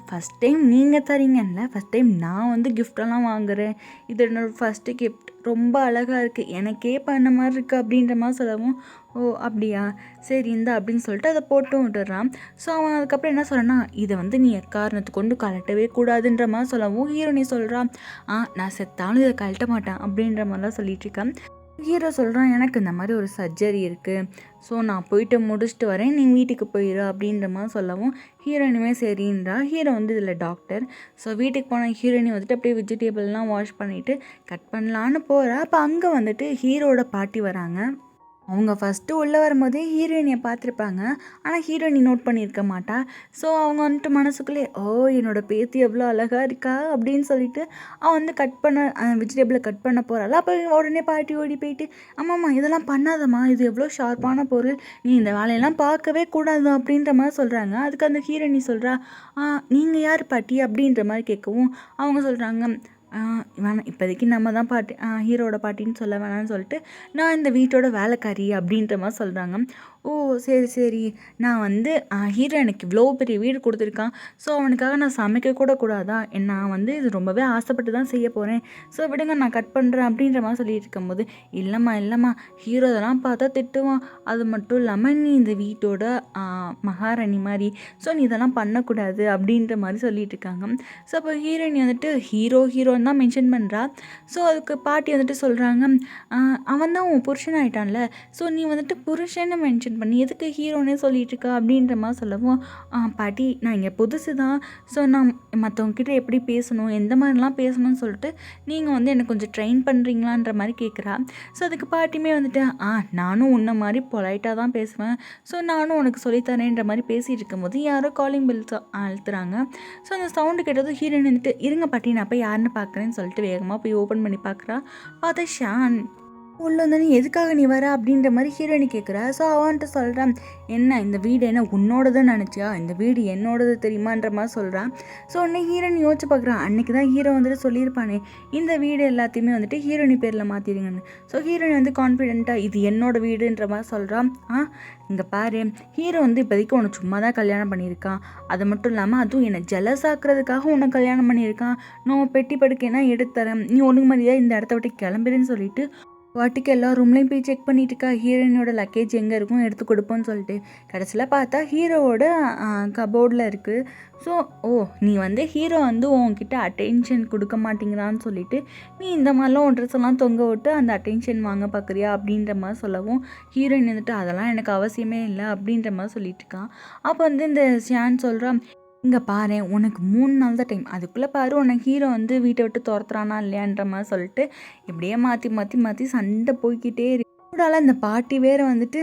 ஃபஸ்ட் டைம் நீங்கள் தரீங்கல்ல, ஃபஸ்ட் டைம் நான் வந்து கிஃப்டெல்லாம் வாங்குகிறேன், இது என்னோடய ஃபஸ்ட்டு கிஃப்ட், ரொம்ப அழகாக இருக்குது, எனக்கே பண்ண மாதிரி இருக்குது அப்படின்ற மாதிரி சொல்லவும், ஓ அப்படியா சரி இந்தா அப்படின்னு சொல்லிட்டு அதை போட்டும் விட்டுறான். ஸோ அவன் அதுக்கப்புறம் என்ன சொல்கிறான்னா, இதை வந்து நீ எக்காரணத்தை கொண்டு கலட்டவே கூடாதுன்ற மாதிரி சொல்லவும், ஹீரோனி சொல்கிறான் நான் செத்தாலும் இதை கழட்ட மாட்டேன் அப்படின்ற மாதிரிலாம் சொல்லிட்டு இருக்கேன். ஹீரோ சொல்கிறான், எனக்கு இந்த மாதிரி ஒரு சர்ஜரி இருக்குது, ஸோ நான் போயிட்டு முடிச்சுட்டு வரேன், நீ வீட்டுக்கு போயிடு அப்படின்ற மாதிரி சொல்லவும், ஹீரோயினுமே சரின்றா. ஹீரோ வந்து இதில் டாக்டர். ஸோ வீட்டுக்கு போன ஹீரோயினி வந்துட்டு அப்படியே வெஜிடேபிள்லாம் வாஷ் பண்ணிவிட்டு கட் பண்ணலான்னு போகிறா. அப்போ அங்கே வந்துட்டு ஹீரோட பாட்டி வராங்க. அவங்க ஃபஸ்ட்டு உள்ளே வரும்போதே ஹீரோயினியை பார்த்துருப்பாங்க, ஆனால் ஹீரோயினி நோட் பண்ணியிருக்க மாட்டா. ஸோ அவங்க வந்துட்டு மனசுக்குள்ளே என்னோடய பேத்தி எவ்வளோ அழகாக இருக்கா அப்படின்னு சொல்லிட்டு அவன் வந்து வெஜிடபிளை கட் பண்ண போகிறாள். அப்போ உடனே பாட்டி ஓடி போயிட்டு, ஆமாம்மா இதெல்லாம் பண்ணாதம்மா, இது எவ்வளோ ஷார்ப்பான பொருள், நீ இந்த வேலையெல்லாம் பார்க்கவே கூடாது அப்படின்ற மாதிரி சொல்கிறாங்க. அதுக்கு அந்த ஹீரோயினி சொல்கிறா, நீங்கள் யார் பாட்டி அப்படின்ற மாதிரி கேட்கவும் அவங்க சொல்கிறாங்க, வேணாம் இப்போதைக்கு நம்ம தான் ஹீரோட பாட்டின்னு சொல்ல வேணாம்னு சொல்லிட்டு, நான் இந்த வீட்டோட வேலைக்காரி அப்படின்ற மாதிரி சொல்கிறாங்க. ஓ சரி சரி, நான் வந்து ஹீரோ எனக்கு இவ்வளோ பெரிய வீடு கொடுத்துருக்கான், ஸோ அவனுக்காக நான் சமைக்க கூட கூடாதா, நான் வந்து இது ரொம்பவே ஆசைப்பட்டு தான் செய்ய போகிறேன், ஸோ விடுங்க நான் கட் பண்ணுறேன் அப்படின்ற மாதிரி சொல்லிட்டு இருக்கும்போது, இல்லைம்மா ஹீரோ இதெல்லாம் பார்த்தா திட்டுவான், அது மட்டும் இல்லாமல் நீ இந்த வீட்டோட மகாராணி மாதிரி, ஸோ நீ இதெல்லாம் பண்ணக்கூடாது அப்படின்ற மாதிரி சொல்லிட்டு இருக்காங்க. ஸோ அப்போ ஹீரோயினி வந்துட்டு ஹீரோன்னு தான் மென்ஷன் பண்ணுறா. ஸோ அதுக்கு பாட்டி வந்துட்டு சொல்கிறாங்க, அவன் தான் உன் புருஷன் ஆகிட்டான்ல, ஸோ நீ வந்துட்டு புருஷன்னு மென்ஷன் பண்ணி எதுக்கு ஹீரோனே சொல்லிட்டு இருக்கா அப்படின்ற மாதிரி சொல்லவும், பாட்டி நான் இங்கே புதுசு தான், ஸோ நான் மற்றவங்கக்கிட்ட எப்படி பேசணும் எந்த மாதிரிலாம் பேசணும்னு சொல்லிட்டு நீங்கள் வந்து எனக்கு கொஞ்சம் ட்ரெயின் பண்ணுறீங்களான்ற மாதிரி கேட்குறா. ஸோ அதுக்கு பாட்டியுமே வந்துட்டு நானும் உன்ன மாதிரி பொலைட்டாக தான் பேசுவேன், ஸோ நானும் உனக்கு சொல்லித்தரேன்ற மாதிரி பேசிகிட்டு இருக்கும்போது யாரோ காலிங் பெல் அழுத்துறாங்க. ஸோ அந்த சவுண்டு கேட்டதும் ஹீரோயின் வந்துட்டு, இருங்க பாட்டி நான் போய் யாருன்னு பார்க்குறேன்னு சொல்லிட்டு வேகமாக போய் ஓப்பன் பண்ணி பார்க்குறா. பார்த்தா ஷான் உள்ள வந்து, எதுக்காக நீ வர அப்படின்ற மாதிரி ஹீரோயினி கேட்குறா. ஸோ அவன்ட்டு சொல்கிறான், என்ன இந்த வீடு என்ன உன்னோடதுன்னு நினச்சியா, இந்த வீடு என்னோடது தெரியுமான்ற மாதிரி சொல்கிறான். ஸோ உடனே ஹீரோயினி யோசிச்சு பார்க்குறான், அன்றைக்கி தான் ஹீரோ வந்துட்டு சொல்லியிருப்பானே இந்த வீடு எல்லாத்தையுமே வந்துட்டு ஹீரோயினி பேரில் மாற்றிடுங்கன்னு. ஸோ ஹீரோயினி வந்து கான்ஃபிடென்ட்டாக இது என்னோட வீடுன்ற மாதிரி சொல்கிறான். இங்கே பாரு, ஹீரோ வந்து இப்போதைக்கு உன்னை சும்மா தான் கல்யாணம் பண்ணியிருக்கான், அது மட்டும் இல்லாமல் அதுவும் என்னை ஜெலஸ் ஆக்குறதுக்காக உன்னை கல்யாணம் பண்ணியிருக்கான், நான் பெட்டி படுக்கைனா எடுத்துறேன், நீ ஒன்றுக்கு மாதிரியாக இந்த இடத்த விட்டு கிளம்புறேன்னு சொல்லிட்டு வாட்டுக்கு எல்லா ரூம்லேயும் போய் செக் பண்ணிட்டு இருக்கா, ஹீரோயினோட லக்கேஜ் எங்கே இருக்கும் எடுத்து கொடுப்போன்னு சொல்லிட்டு. கடைசியில் பார்த்தா ஹீரோவோட கபோர்டில் இருக்குது. ஸோ நீ வந்து ஹீரோ வந்து உன்கிட்ட அட்டென்ஷன் கொடுக்க மாட்டேங்கிறான்னு சொல்லிட்டு நீ இந்த மாதிரிலாம் உன் ட்ரெஸ் எல்லாம் தொங்க விட்டு அந்த அட்டென்ஷன் வாங்க பார்க்குறியா அப்படின்ற மாதிரி சொல்லவும், ஹீரோயின் வந்துட்டு அதெல்லாம் எனக்கு அவசியமே இல்லை அப்படின்ற மாதிரி சொல்லிட்டு இருக்கான். அப்போ வந்து இந்த ஷியான் சொல்கிறான், இங்கே பாரு உனக்கு 3 நாள் தான் டைம், அதுக்குள்ளே பாரு உனக்கு ஹீரோ வந்து வீட்டை விட்டு துரத்துறானா இல்லையான்ற மாதிரி சொல்லிட்டு இப்படியே மாற்றி சண்டை போய்கிட்டே இருக்கு. கூடால அந்த பாட்டி வேறு வந்துட்டு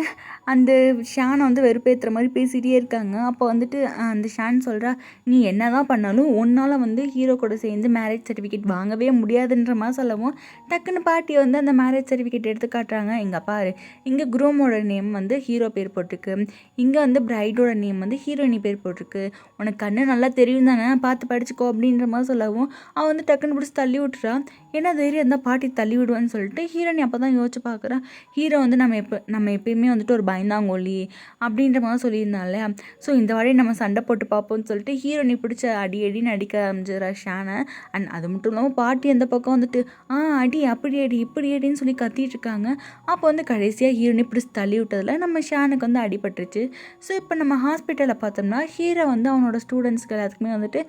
அந்த ஷானை வந்து வெறுப்பேற்றுற மாதிரி பேசிகிட்டே இருக்காங்க. அப்போ வந்துட்டு அந்த ஷான் சொல்கிறா, நீ என்ன தான் பண்ணாலும் உன்னால் வந்து ஹீரோ கூட சேர்ந்து மேரேஜ் சர்டிஃபிகேட் வாங்கவே முடியாதுன்ற மாதிரி சொல்லவும், டக்குன்னு பாட்டியை வந்து அந்த மேரேஜ் சர்டிஃபிகேட் எடுத்து காட்டுறாங்க. இங்கே பாரு, இங்கே குரூமோட நேம் வந்து ஹீரோ பேர் போட்டிருக்கு, இங்கே வந்து பிரைடோட நேம் வந்து ஹீரோயினி பேர் போட்டிருக்கு, உனக்கு கண்ணு நல்லா தெரியும் தானே, பார்த்து படிச்சுக்கோ அப்படின்ற மாதிரி சொல்லவும், அவன் வந்து டக்குன்னு பிடிச்சி தள்ளி விட்டுறான். ஏன்னா தைரியம் இருந்தால் பாட்டி தள்ளி விடுவான்னு சொல்லிட்டு ஹீரோயினி அப்போ தான் யோசிச்சு பார்க்குறான். ஹீரோ வந்து நம்ம எப்பயுமே வந்துட்டு ஒரு பயந்தாங்கோலி அப்படின்ற மாதிரி சொல்லியிருந்தால. ஸோ இந்த வாட்டி நம்ம சண்டை போட்டு பார்ப்போம்னு சொல்லிட்டு ஹீரோனி பிடிச்ச அடி அடின்னு அடிக்க ஆரம்பிச்சிடுறா ஷானை. அண்ட் அது மட்டும் இல்லாமல் பாட்டி அந்த பக்கம் வந்துட்டு அடி அப்படி அடி இப்படி அடின்னு சொல்லி கத்திட்டு இருக்காங்க. அப்போ வந்து கடைசியாக ஹீரோனி பிடிச்சி தள்ளி விட்டதில் நம்ம ஷானுக்கு வந்து அடிபட்டுருச்சு. ஸோ இப்போ நம்ம ஹாஸ்பிட்டலில் பார்த்தோம்னா ஹீரோ வந்து அவனோட ஸ்டூடெண்ட்ஸ்க்கு எல்லாத்துக்குமே வந்துட்டு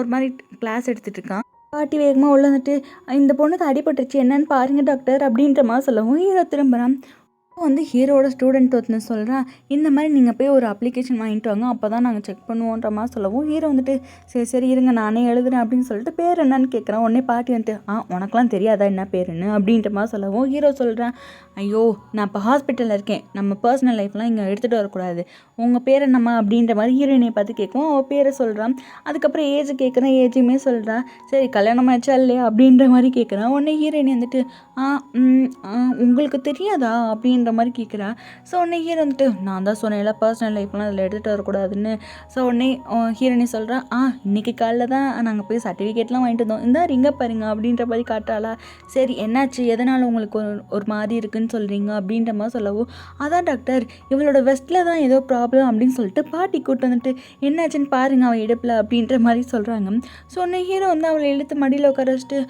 ஒரு மாதிரி கிளாஸ் எடுத்துகிட்டு இருக்கான். பாட்டி வேகமாக உள்ள வந்துட்டு இந்த பொண்ணுக்கு அடிபட்டுருச்சு என்னன்னு பாருங்க டாக்டர் அப்படின்ற மாதிரி சொல்லவும் ஹீரோ திரும்புகிறான். வந்து ஹீரோட ஸ்டூடெண்ட் ஒருத்தன் சொல்கிறான், இந்த மாதிரி நீங்கள் போய் ஒரு அப்ளிகேஷன் வாங்கிட்டு வாங்க, அப்போ தான் நாங்கள் செக் பண்ணுவோன்ற மாதிரி சொல்லவும் ஹீரோ வந்துட்டு சரி சரி இருங்க நானே எழுதுறேன் அப்படின்னு சொல்லிட்டு பேர் என்னன்னு கேட்குறான். உடனே பாட்டி வந்துட்டு உனக்கெலாம் தெரியாதா என்ன பேருன்னு அப்படின்ற மாதிரி சொல்லவும் ஹீரோ சொல்கிறேன், ஐயோ நான் இப்போ ஹாஸ்பிட்டலில் இருக்கேன், நம்ம பர்சனல் லைஃப்லாம் இங்கே எடுத்துகிட்டு வரக்கூடாது, உங்கள் பேர் என்னம்மா அப்படின்ற மாதிரி ஹீரோயினை பார்த்து கேட்கும். அவள் பேரை சொல்கிறான். அதுக்கப்புறம் ஏஜ் கேட்குறேன், ஏஜுமே சொல்கிறா. சரி கல்யாணம் ஆச்சா இல்லையா அப்படின்ற மாதிரி கேட்குறான். உடனே ஹீரோயினி வந்துட்டு உங்களுக்கு தெரியாதா அப்படின்ற மாதிரி கேட்குறா. ஸோ உடனே ஹீரோ வந்துட்டு நான் தான் சொன்னேன்ல பர்சனல் லைஃப்லாம் அதில் எடுத்துகிட்டு வரக்கூடாதுன்னு. ஸோ உடனே ஹீரோயினி சொல்கிறா, இன்றைக்கி காலைல தான் நாங்கள் போய் சர்டிஃபிகேட்லாம் வாங்கிட்டு வந்தோம், இந்த ரிங்க பாருங்க அப்படின்ற மாதிரி காட்டாளா. சரி என்னாச்சு, எதனால் உங்களுக்கு ஒரு மாதிரி இருக்குன்னு சொல்கிறீங்க அப்படின்ற மாதிரி சொல்லவும், அதான் டாக்டர் இவளோட வெஸ்ட்டில் தான் ஏதோ ப்ராப்ளம் அப்படின்னு சொல்லிட்டு பாட்டி கூட்டு வந்துட்டு என்னாச்சுன்னு பாருங்க அவள் இடுப்பில் அப்படின்ற மாதிரி சொல்கிறாங்க. ஸோ உடனே ஹீரோ வந்து அவளை இழுத்து மடியில் உட்கார வச்சுட்டு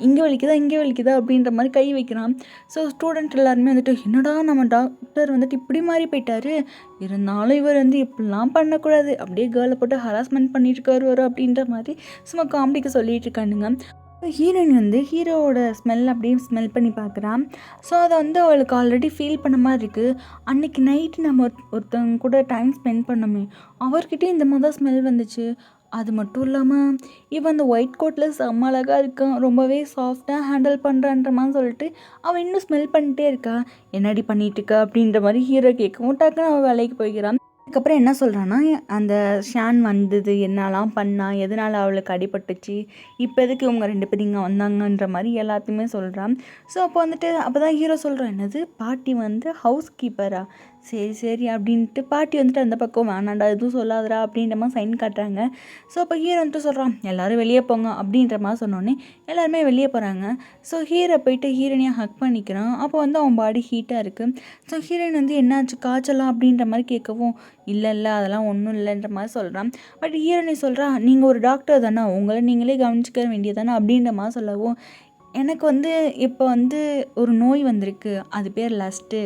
இங்கே வலிக்குதா அப்படின்ற மாதிரி கை வைக்கிறான். ஸோ ஸ்டூடெண்ட் எல்லாருமே வந்துட்டு என்னடா நம்ம டாக்டர் வந்துட்டு இப்படி மாறி போயிட்டாரு, இருந்தாலும் இவர் வந்து இப்படிலாம் பண்ணக்கூடாது, அப்படியே கேர்ளை போட்டு ஹராஸ்மெண்ட் பண்ணிட்டு இருக்காரு அப்படின்ற மாதிரி சும்மா காமெடிக்கு சொல்லிட்டு இருக்கானுங்க. ஹீரோயின் வந்து ஹீரோவோட ஸ்மெல் அப்படியே ஸ்மெல் பண்ணி பார்க்குறான். ஸோ அதை வந்து அவளுக்கு ஆல்ரெடி ஃபீல் பண்ண மாதிரி இருக்குது. அன்றைக்கி நைட்டு நம்ம ஒருத்தவங்க கூட டைம் ஸ்பெண்ட் பண்ணோமே, அவர்கிட்டயும் இந்த மாதிரி தான் ஸ்மெல் வந்துச்சு. அது மட்டும் இல்லாமல் இவன் அந்த ஒயிட் கோட்டில் செம்ம அழகாக இருக்கான், ரொம்பவே சாஃப்டாக ஹேண்டில் பண்ணுறான்ற மாதிரி சொல்லிட்டு அவன் இன்னும் ஸ்மெல் பண்ணிட்டே இருக்கா. என்னடி பண்ணிட்டு இருக்கா அப்படின்ற மாதிரி ஹீரோ கேட்கவும் டக்குன்னு அவன் வேலைக்கு போய்க்கிறான். அதுக்கப்புறம் என்ன சொல்கிறான்னா, அந்த ஷான் வந்தது என்னெல்லாம் பண்ணா, எதனால் அவளுக்கு அடிபட்டுச்சு, இப்போ எதுக்கு இவங்க 2 பேரும் இங்கே வந்தாங்கன்ற மாதிரி எல்லாத்தையுமே சொல்கிறான். ஸோ அப்போ வந்துட்டு அப்போ தான் ஹீரோ சொல்கிறான், என்னது பாட்டி வந்து ஹவுஸ் கீப்பரா, சரி சரி அப்படின்ட்டு பாட்டி வந்துட்டு அந்த பக்கம் வேணாண்டா எதுவும் சொல்லாதடா அப்படின்ற மாதிரி சைன் காட்டுறாங்க. ஸோ அப்போ ஹீரோ வந்துட்டு சொல்கிறான் எல்லோரும் வெளியே போங்க அப்படின்ற மாதிரி சொன்னோடனே எல்லாருமே வெளியே போகிறாங்க. ஸோ ஹீரோ போயிட்டு ஹீரோயினை ஹக் பண்ணிக்கிறான். அப்போ வந்து அவன் பாடி ஹீட்டாக இருக்குது. ஸோ ஹீரோயின் வந்து என்னாச்சு காய்ச்சலாம் அப்படின்ற மாதிரி கேட்கவும் இல்லை அதெல்லாம் ஒன்றும் இல்லைன்ற மாதிரி சொல்கிறான். பட் ஹீரோயினி சொல்கிறா, நீங்கள் ஒரு டாக்டர் தானே, உங்களை நீங்களே கவனிச்சிக்க வேண்டியதானே அப்படின்ற மாதிரி சொல்லவும், எனக்கு வந்து இப்போ வந்து ஒரு நோய் வந்திருக்கு, அது பேர் லஸ்ட்டு,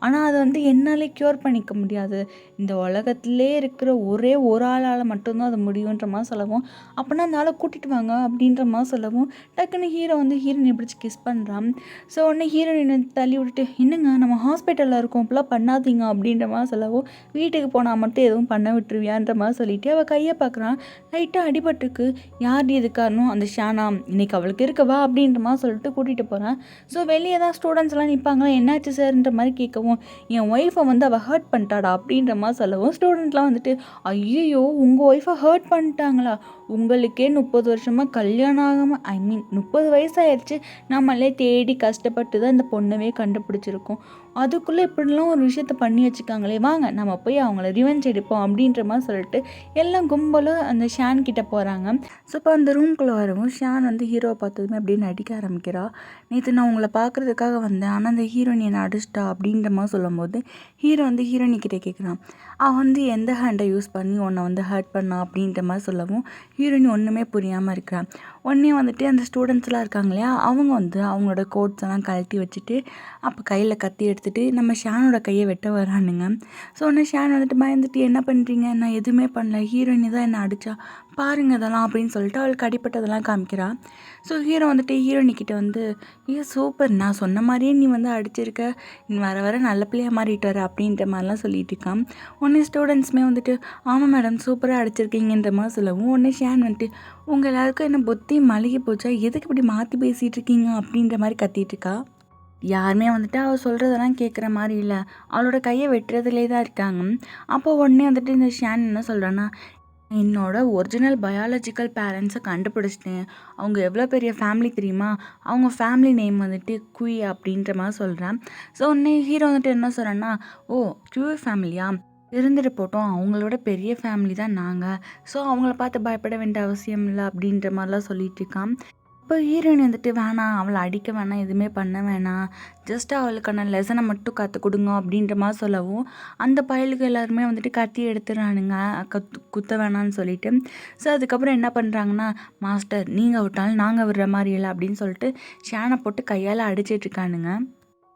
ஆனால் அதை வந்து என்னாலே க்யூர் பண்ணிக்க முடியாது, இந்த உலகத்திலே இருக்கிற ஒரே ஒரு ஆளால் மட்டும்தான் அது முடியுன்ற மாதிரி சொல்லவும், அப்படின்னா அந்த ஆளை கூட்டிகிட்டு வாங்க அப்படின்ற மாதிரி சொல்லவும் டக்குன்னு ஹீரோ வந்து ஹீரோயினை பிடிச்சி கிஸ் பண்ணுறான். ஸோ உடனே ஹீரோயினை தள்ளி விட்டுட்டு என்னங்க நம்ம ஹாஸ்பிட்டலில் இருக்கோம் இப்பெல்லாம் பண்ணாதீங்க அப்படின்ற மாதிரி சொல்லவும், வீட்டுக்கு போனால் மட்டும் எதுவும் பண்ண விட்டுருவியான்ற மாதிரி சொல்லிவிட்டு அவள் கையை பார்க்குறான். லைட்டாக அடிபட்டுருக்கு. யார் இது காரணம், அந்த ஷானா, இன்னைக்கு அவளுக்கு இருக்கவா அப்படின்ற மாதிரி சொல்லிட்டு கூட்டிகிட்டு போகிறேன். ஸோ வெளியே தான் ஸ்டூடெண்ட்ஸ்லாம் நிற்பாங்களா, என்னாச்சு சார்ன்ற மாதிரி கேட்கவும், என் ஒய்ஃபை வந்து அவள் ஹர்ட் பண்ணிட்டாடா அப்படின்ற மாதிரி சொல்லவும் ஸ்டூடெண்ட்லாம் வந்துட்டு ஐயோ உங்கள் ஒய்ஃபை ஹர்ட் பண்ணிட்டாங்களா, உங்களுக்கே 30 வருஷமாக கல்யாணம் ஆகாமல் 30 வயசாகிடுச்சு, நம்மளே தேடி கஷ்டப்பட்டு தான் இந்த பொண்ணவே கண்டுபிடிச்சிருக்கோம், அதுக்குள்ளே இப்படிலாம் ஒரு விஷயத்த பண்ணி வச்சுக்காங்களே, வாங்க நம்ம போய் அவங்கள ரிவெஞ்ச் எடுப்போம் அப்படின்ற மாதிரி சொல்லிட்டு எல்லாம் கும்பலும் அந்த ஷான் கிட்டே போகிறாங்க. ஸோ இப்போ அந்த ரூம்குள்ளே வரவும் ஷான் வந்து ஹீரோவை பார்த்ததுமே அப்படின்னு நடிக்க ஆரம்பிக்கிறா. நேற்று நான் உங்களை பார்க்குறதுக்காக வந்தேன், ஆனால் அந்த ஹீரோயின் என்னை அடிச்சிட்டா அப்படின்ற மாதிரி சொல்லும்போது ஹீரோ வந்து ஹீரோயினிக்கிட்டே கேட்குறான், அவன் வந்து எந்த ஹேண்டை யூஸ் பண்ணி உன்னை வந்து ஹர்ட் பண்ணா அப்படின்ற மாதிரி சொல்லவும் ஹீரோயின் ஒன்றுமே புரியாமல் இருக்கிறான். உடனே வந்துட்டு அந்த ஸ்டூடெண்ட்ஸ்லாம் இருக்காங்க இல்லையா, அவங்க வந்து அவங்களோட கோட்ஸ் எல்லாம் கழட்டி வச்சுட்டு அப்போ கையில் கத்தி எடுத்துகிட்டு நம்ம ஷானோட கையை வெட்ட வரானுங்க. ஸோ உடனே ஷான் வந்துட்டு பயந்துட்டு என்ன பண்ணுறீங்க, நான் எதுவுமே பண்ணல, ஹீரோயினி தான் என்னை அடித்தா பாருங்க இதெல்லாம் அப்படின்னு சொல்லிட்டு அவளுக்கு அடிப்பட்டதெல்லாம் காமிக்கிறான். ஸோ ஹீரோ வந்துட்டு ஹீரோயினிக்கிட்ட வந்து சூப்பர், நான் சொன்ன மாதிரியே நீ வந்து அடிச்சிருக்க, நீ வர நல்ல பிள்ளையாக மாறிட்டு வர அப்படின்ற மாதிரிலாம் சொல்லிட்டு இருக்கான். உடனே ஸ்டூடெண்ட்ஸுமே வந்துட்டு ஆமாம் மேடம் சூப்பராக அடிச்சிருக்கீங்கன்ற மாதிரி சொல்லவும் உடனே ஷான் வந்துட்டு உங்கள் எல்லாருக்கும் என்ன புத்தி மளிகை போச்சா, எதுக்கு இப்படி மாற்றி பேசிகிட்டு இருக்கீங்க அப்படின்ற மாதிரி கத்திட்டு இருக்கா. யாருமே வந்துட்டு அவள் சொல்கிறதெல்லாம் கேட்குற மாதிரி இல்லை, அவளோட கையை வெட்டுறதுலே தான் இருக்காங்க. அப்போ உடனே வந்துட்டு இந்த ஷான் என்ன சொல்கிறான்னா, என்னோட ஒரிஜினல் பயாலஜிக்கல் பேரண்ட்ஸை கண்டுபிடிச்சிட்டேன், அவங்க எவ்வளோ பெரிய ஃபேமிலி தெரியுமா, அவங்க ஃபேமிலி நேம் வந்துட்டு குய் அப்படின்ற மாதிரி சொல்கிறேன். ஸோ உடனே ஹீரோ வந்துட்டு என்ன சொல்கிறேன்னா, ஓ குய் ஃபேமிலியா, இருந்துட்டு போட்டோம், அவங்களோட பெரிய ஃபேமிலி தான் நாங்கள், ஸோ அவங்கள பார்த்து பயப்பட வேண்டிய அவசியம் இல்லை அப்படின்ற மாதிரிலாம் சொல்லிட்டு இருக்கான். இப்போ ஹீரோயின் வந்துட்டு வேணாம், அவளை அடிக்க வேணாம், எதுவுமே பண்ண வேணாம், ஜஸ்ட் அவளுக்கான லெசனை மட்டும் கற்றுக் கொடுங்க அப்படின்ற மாதிரி சொல்லவும், அந்த பயலுக்கு எல்லாருமே வந்துட்டு கத்தி எடுத்துறானுங்க குத்த வேணான்னு சொல்லிட்டு. ஸோ அதுக்கப்புறம் என்ன பண்ணுறாங்கன்னா, மாஸ்டர் நீங்கள் விட்டாலும் நாங்கள் விடுற மாதிரி இல்லை அப்படின்னு சொல்லிட்டு ஷேனை போட்டு கையால் அடிச்சிட்ருக்கானுங்க.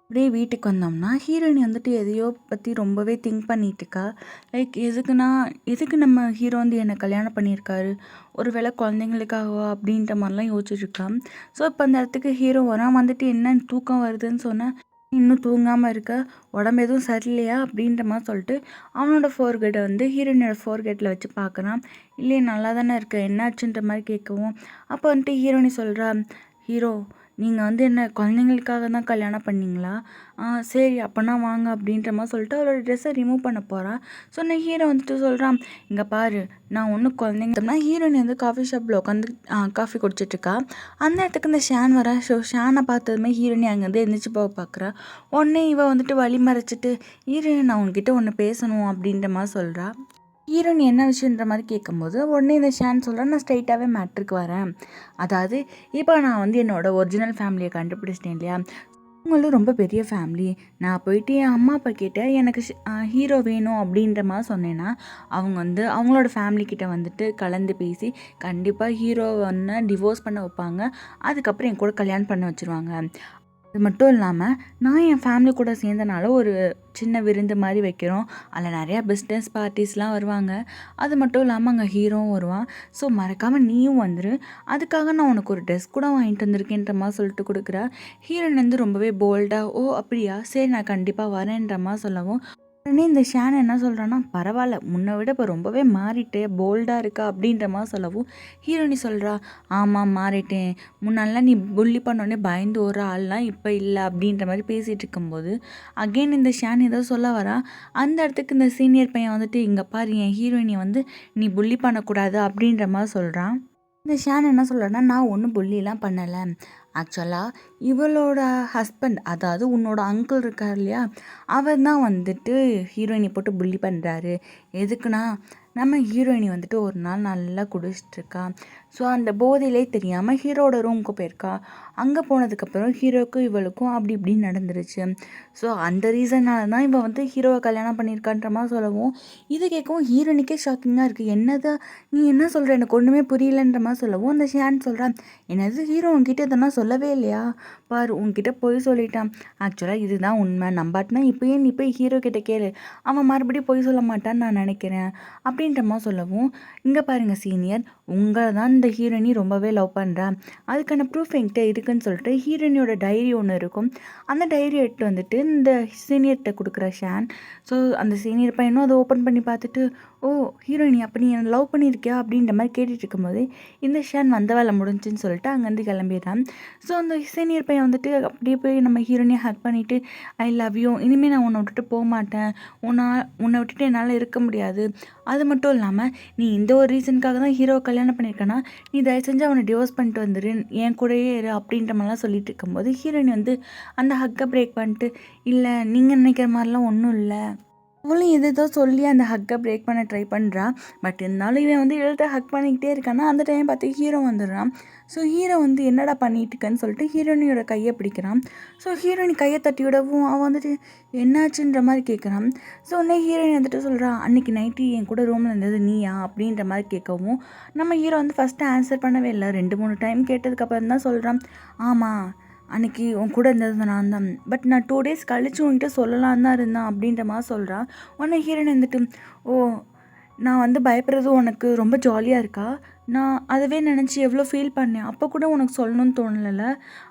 அப்படியே வீட்டுக்கு வந்தோம்னா ஹீரோயின் வந்துட்டு எதையோ பற்றி ரொம்பவே திங்க் பண்ணிட்டு இருக்கா. லைக் எதுக்கு நம்ம ஹீரோ வந்து என்னை கல்யாணம் பண்ணியிருக்காரு, ஒரு வேளை குழந்தைங்களுக்காகவா அப்படின்ற மாதிரிலாம் யோசிச்சுட்ருக்கான். ஸோ இப்போ அந்த இடத்துக்கு ஹீரோ வரான். வந்துட்டு என்ன தூக்கம் வருதுன்னு சொன்னேன், இன்னும் தூங்காமல் இருக்க, உடம்பு எதுவும் சரியில்லையா அப்படின்ற மாதிரி சொல்லிட்டு அவனோட ஃபோர்கேட்டை வந்து ஹீரோயினோட ஃபோர்கேட்டில் வச்சு பார்க்குறான். இல்லையே நல்லா தானே இருக்க, என்னாச்சுன்ற மாதிரி கேட்கவும், அப்போ வந்துட்டு ஹீரோயினி சொல்கிறா, ஹீரோ நீங்கள் வந்து என்ன குழந்தைங்களுக்காக தான் கல்யாணம் பண்ணீங்களா? சரி அப்போனா வாங்க அப்படின்ற மாதிரி சொல்லிட்டு அவளோட ட்ரெஸ்ஸை ரிமூவ் பண்ண போகிறா. ஸோ நான் ஹீரோ வந்துட்டு சொல்கிறான், இங்கே பாரு நான் ஒன்றும் குழந்தைங்கன்னா ஹீரோயின் வந்து காஃபி ஷாப்பில் உட்காந்து காஃபி குடிச்சிட்ருக்கா. அந்த இடத்துக்கு இந்த ஷான் வரா. ஸோ ஷானை பார்த்ததுமே ஹீரோயினி அங்கேருந்து எந்திரிச்சு போக பார்க்குறா. உடனே இவள் வந்துட்டு வழி மறைச்சிட்டு, ஹீரோயின் நான் உன்கிட்ட ஒன்று பேசணும் அப்படின்ற மாதிரி சொல்கிறா. ஹீரோயின் என்ன விஷயன்ற மாதிரி கேட்கும்போது உடனே இந்த ஷான் சொல்கிறேன், நான் ஸ்ட்ரைட்டாகவே மேட்ருக்கு வரேன். அதாவது இப்போ நான் வந்து என்னோடய ஒரிஜினல் ஃபேமிலியை கண்டுபிடிச்சிட்டேன் இல்லையா, அவங்களும் ரொம்ப பெரிய ஃபேமிலி. நான் போயிட்டு என் அம்மா அப்பா கிட்ட எனக்கு ஹீரோ வேணும் அப்படின்ற மாதிரி சொன்னேன்னா, அவங்க வந்து அவங்களோட ஃபேமிலிக்கிட்ட வந்துட்டு கலந்து பேசி கண்டிப்பாக ஹீரோவை வந்து டிவோர்ஸ் பண்ண வைப்பாங்க. அதுக்கப்புறம் என் கூட கல்யாணம் பண்ண வச்சுருவாங்க. அது மட்டும் இல்லாமல் நான் என் ஃபேமிலி கூட சேர்ந்தனால ஒரு சின்ன விருந்து மாதிரி வைக்கிறோம். அதில் நிறையா பிஸ்னஸ் பார்ட்டிஸ்லாம் வருவாங்க. அது மட்டும் இல்லாமல் அங்கே ஹீரோவும் வருவான். ஸோ மறக்காமல் நீயும் வந்துரு, அதுக்காக நான் உனக்கு ஒரு ட்ரெஸ் கூட வாங்கிட்டு வந்திருக்கேன்ற மாதிரி சொல்லிட்டு கொடுக்குறா. ஹீரோயின் வந்து ரொம்பவே போல்டாக, ஓ அப்படியா சரி நான் கண்டிப்பாக வரேன்ற மாதிரி சொல்லவும், உடனே இந்த ஷான் என்ன சொல்கிறான்னா, பரவாயில்ல முன்னை விட இப்போ ரொம்பவே மாறிட்டே போல்டாக இருக்கா அப்படின்ற மாதிரி சொல்லவும், ஹீரோயினி சொல்கிறா, ஆமாம் மாறிட்டேன், முன்னாலாம் நீ புள்ளி பண்ணோடனே பயந்து ஒரு ஆள்லாம் இப்போ இல்லை அப்படின்ற மாதிரி பேசிகிட்டு இருக்கும்போது அகெயின் இந்த ஷான் ஏதோ சொல்ல வரா. அந்த இடத்துக்கு இந்த சீனியர் பையன் வந்துட்டு, இங்கே பாரு என் ஹீரோயினி வந்து நீ புள்ளி பண்ணக்கூடாது அப்படின்ற மாதிரி சொல்கிறான். இந்த ஷான் என்ன சொல்கிறேன்னா, நான் ஒன்றும் புள்ளிலாம் பண்ணலை, ஆக்சுவலாக இவளோட ஹஸ்பண்ட் அதாவது உன்னோட அங்கிள் இருக்கார் இல்லையா, அவர் தான் வந்துட்டு ஹீரோயினை போட்டு புள்ளி பண்ணுறாரு. எதுக்குன்னா நம்ம ஹீரோயினி வந்துட்டு ஒரு நாள் நல்லா குடிச்சிட்ருக்கா. ஸோ அந்த போதையிலே தெரியாமல் ஹீரோட ரூமுக்கு போயிருக்கா. அங்கே போனதுக்கப்புறம் ஹீரோக்கும் இவளுக்கும் அப்படி இப்படின்னு நடந்துருச்சு. ஸோ அந்த ரீசனால தான் இவள் வந்து ஹீரோவை கல்யாணம் பண்ணியிருக்கான்ற மாதிரி சொல்லவும், இது கேட்கவும் ஹீரோயினிக்கே ஷாக்கிங்காக இருக்குது. என்னது நீ என்ன சொல்கிற, எனக்கு ஒன்றுமே புரியலன்ற மாதிரி சொல்லவும், அந்த ஷான் சொல்கிறான், என்னது ஹீரோ உங்ககிட்ட இதெல்லாம் சொல்லவே இல்லையா, பாரு உங்ககிட்ட போய் சொல்லிட்டான், ஆக்சுவலாக இதுதான் உண்மை, நம்பாட்டினா இப்போயே நீ போய் ஹீரோ கிட்ட கேளு, அவன் மறுபடியும் போய் சொல்ல மாட்டான்னு நான் நினைக்கிறேன் அப்படின்ற மாதிரி சொல்லவும், இங்கே பாருங்கள் சீனியர், உங்களை தான் இந்த ஹீரோயினி ரொம்பவே லவ் பண்ணுறா, அதுக்கான ப்ரூஃப் என்கிட்ட இருக்குன்னு சொல்லிட்டு ஹீரோயினியோட டைரி ஒன்று இருக்கும். அந்த டைரி எடுத்து வந்துட்டு இந்த சீனியர்கிட்ட கொடுக்குற ஷான். ஸோ அந்த சீனியர் பையனும் அதை ஓப்பன் பண்ணி பார்த்துட்டு, ஓ ஹீரோயினி அப்போ நீ என்னை லவ் பண்ணியிருக்கியா அப்படின்ற மாதிரி கேட்டுட்டு இருக்கும்போது இந்த ஷான் வந்த வேலை முடிஞ்சுன்னு சொல்லிட்டு அங்கேருந்து கிளம்பிடுறான். ஸோ அந்த சீனியர் பையன் வந்துட்டு அப்படியே போய் நம்ம ஹீரோயினியை ஹக் பண்ணிவிட்டு, ஐ லவ் யூ, இனிமேல் நான் உன்னை விட்டுட்டு போக மாட்டேன், உன்னை விட்டுட்டு என்னால் இருக்க முடியாது, அது மட்டும் இல்லாமல் நீ இந்த ஒரு ரீசனுக்காக தான் ஹீரோவை கல்யாணம் பண்ணியிருக்கேன்னா நீ தயவு செஞ்சு அவனை டிவோர்ஸ் பண்ணிட்டு வந்துரு, என் கூடயே இரு அப்படின்ற மாதிரிலாம் சொல்லிட்டு இருக்கும்போது ஹீரோயின் வந்து அந்த ஹக்கை பிரேக் பண்ணிட்டு, இல்லை நீங்கள் நினைக்கிற மாதிரிலாம் ஒன்றும் இல்லை, அவளும் எதோ சொல்லி அந்த ஹக்கை பிரேக் பண்ண ட்ரை பண்ணுறா. பட் இருந்தாலும் இவன் வந்து எழுத ஹக் பண்ணிக்கிட்டே இருக்கானா. அந்த டைம் பார்த்து ஹீரோ வந்துடுறான். ஸோ ஹீரோ வந்து என்னடா பண்ணிட்டு இருக்கன்னு சொல்லிட்டு ஹீரோயினியோட கையை பிடிக்கிறான். ஸோ ஹீரோயினி கையை தட்டி விடவும் அவன் வந்துட்டு என்னாச்சுன்ற மாதிரி கேட்குறான். ஸோ உடனே ஹீரோயின் வந்துட்டு சொல்கிறான், அன்றைக்கி நைட்டு என் கூட ரூமில் இருந்தது நீயா அப்படின்ற மாதிரி கேட்கவும், நம்ம ஹீரோ வந்து ஃபஸ்ட்டு ஆன்சர் பண்ணவே இல்லை. 2-3 டைம் கேட்டதுக்கப்புறம் தான் சொல்கிறான், ஆமாம் அன்றைக்கி உன் கூட இருந்தது நான் தான், பட் நான் 2 டேஸ் கழிச்சு உன்கிட்ட சொல்லலான்னு தான் இருந்தேன் அப்படின்ற மாதிரி சொல்கிறான். உடனே ஹீரோயின் வந்துட்டு, ஓ நான் வந்து பயப்படுறது உனக்கு ரொம்ப ஜாலியாக இருக்கா, நான் அதுவே நினச்சி எவ்வளோ ஃபீல் பண்ணேன், அப்போ கூட உனக்கு சொல்லணும்னு தோணலைல்ல,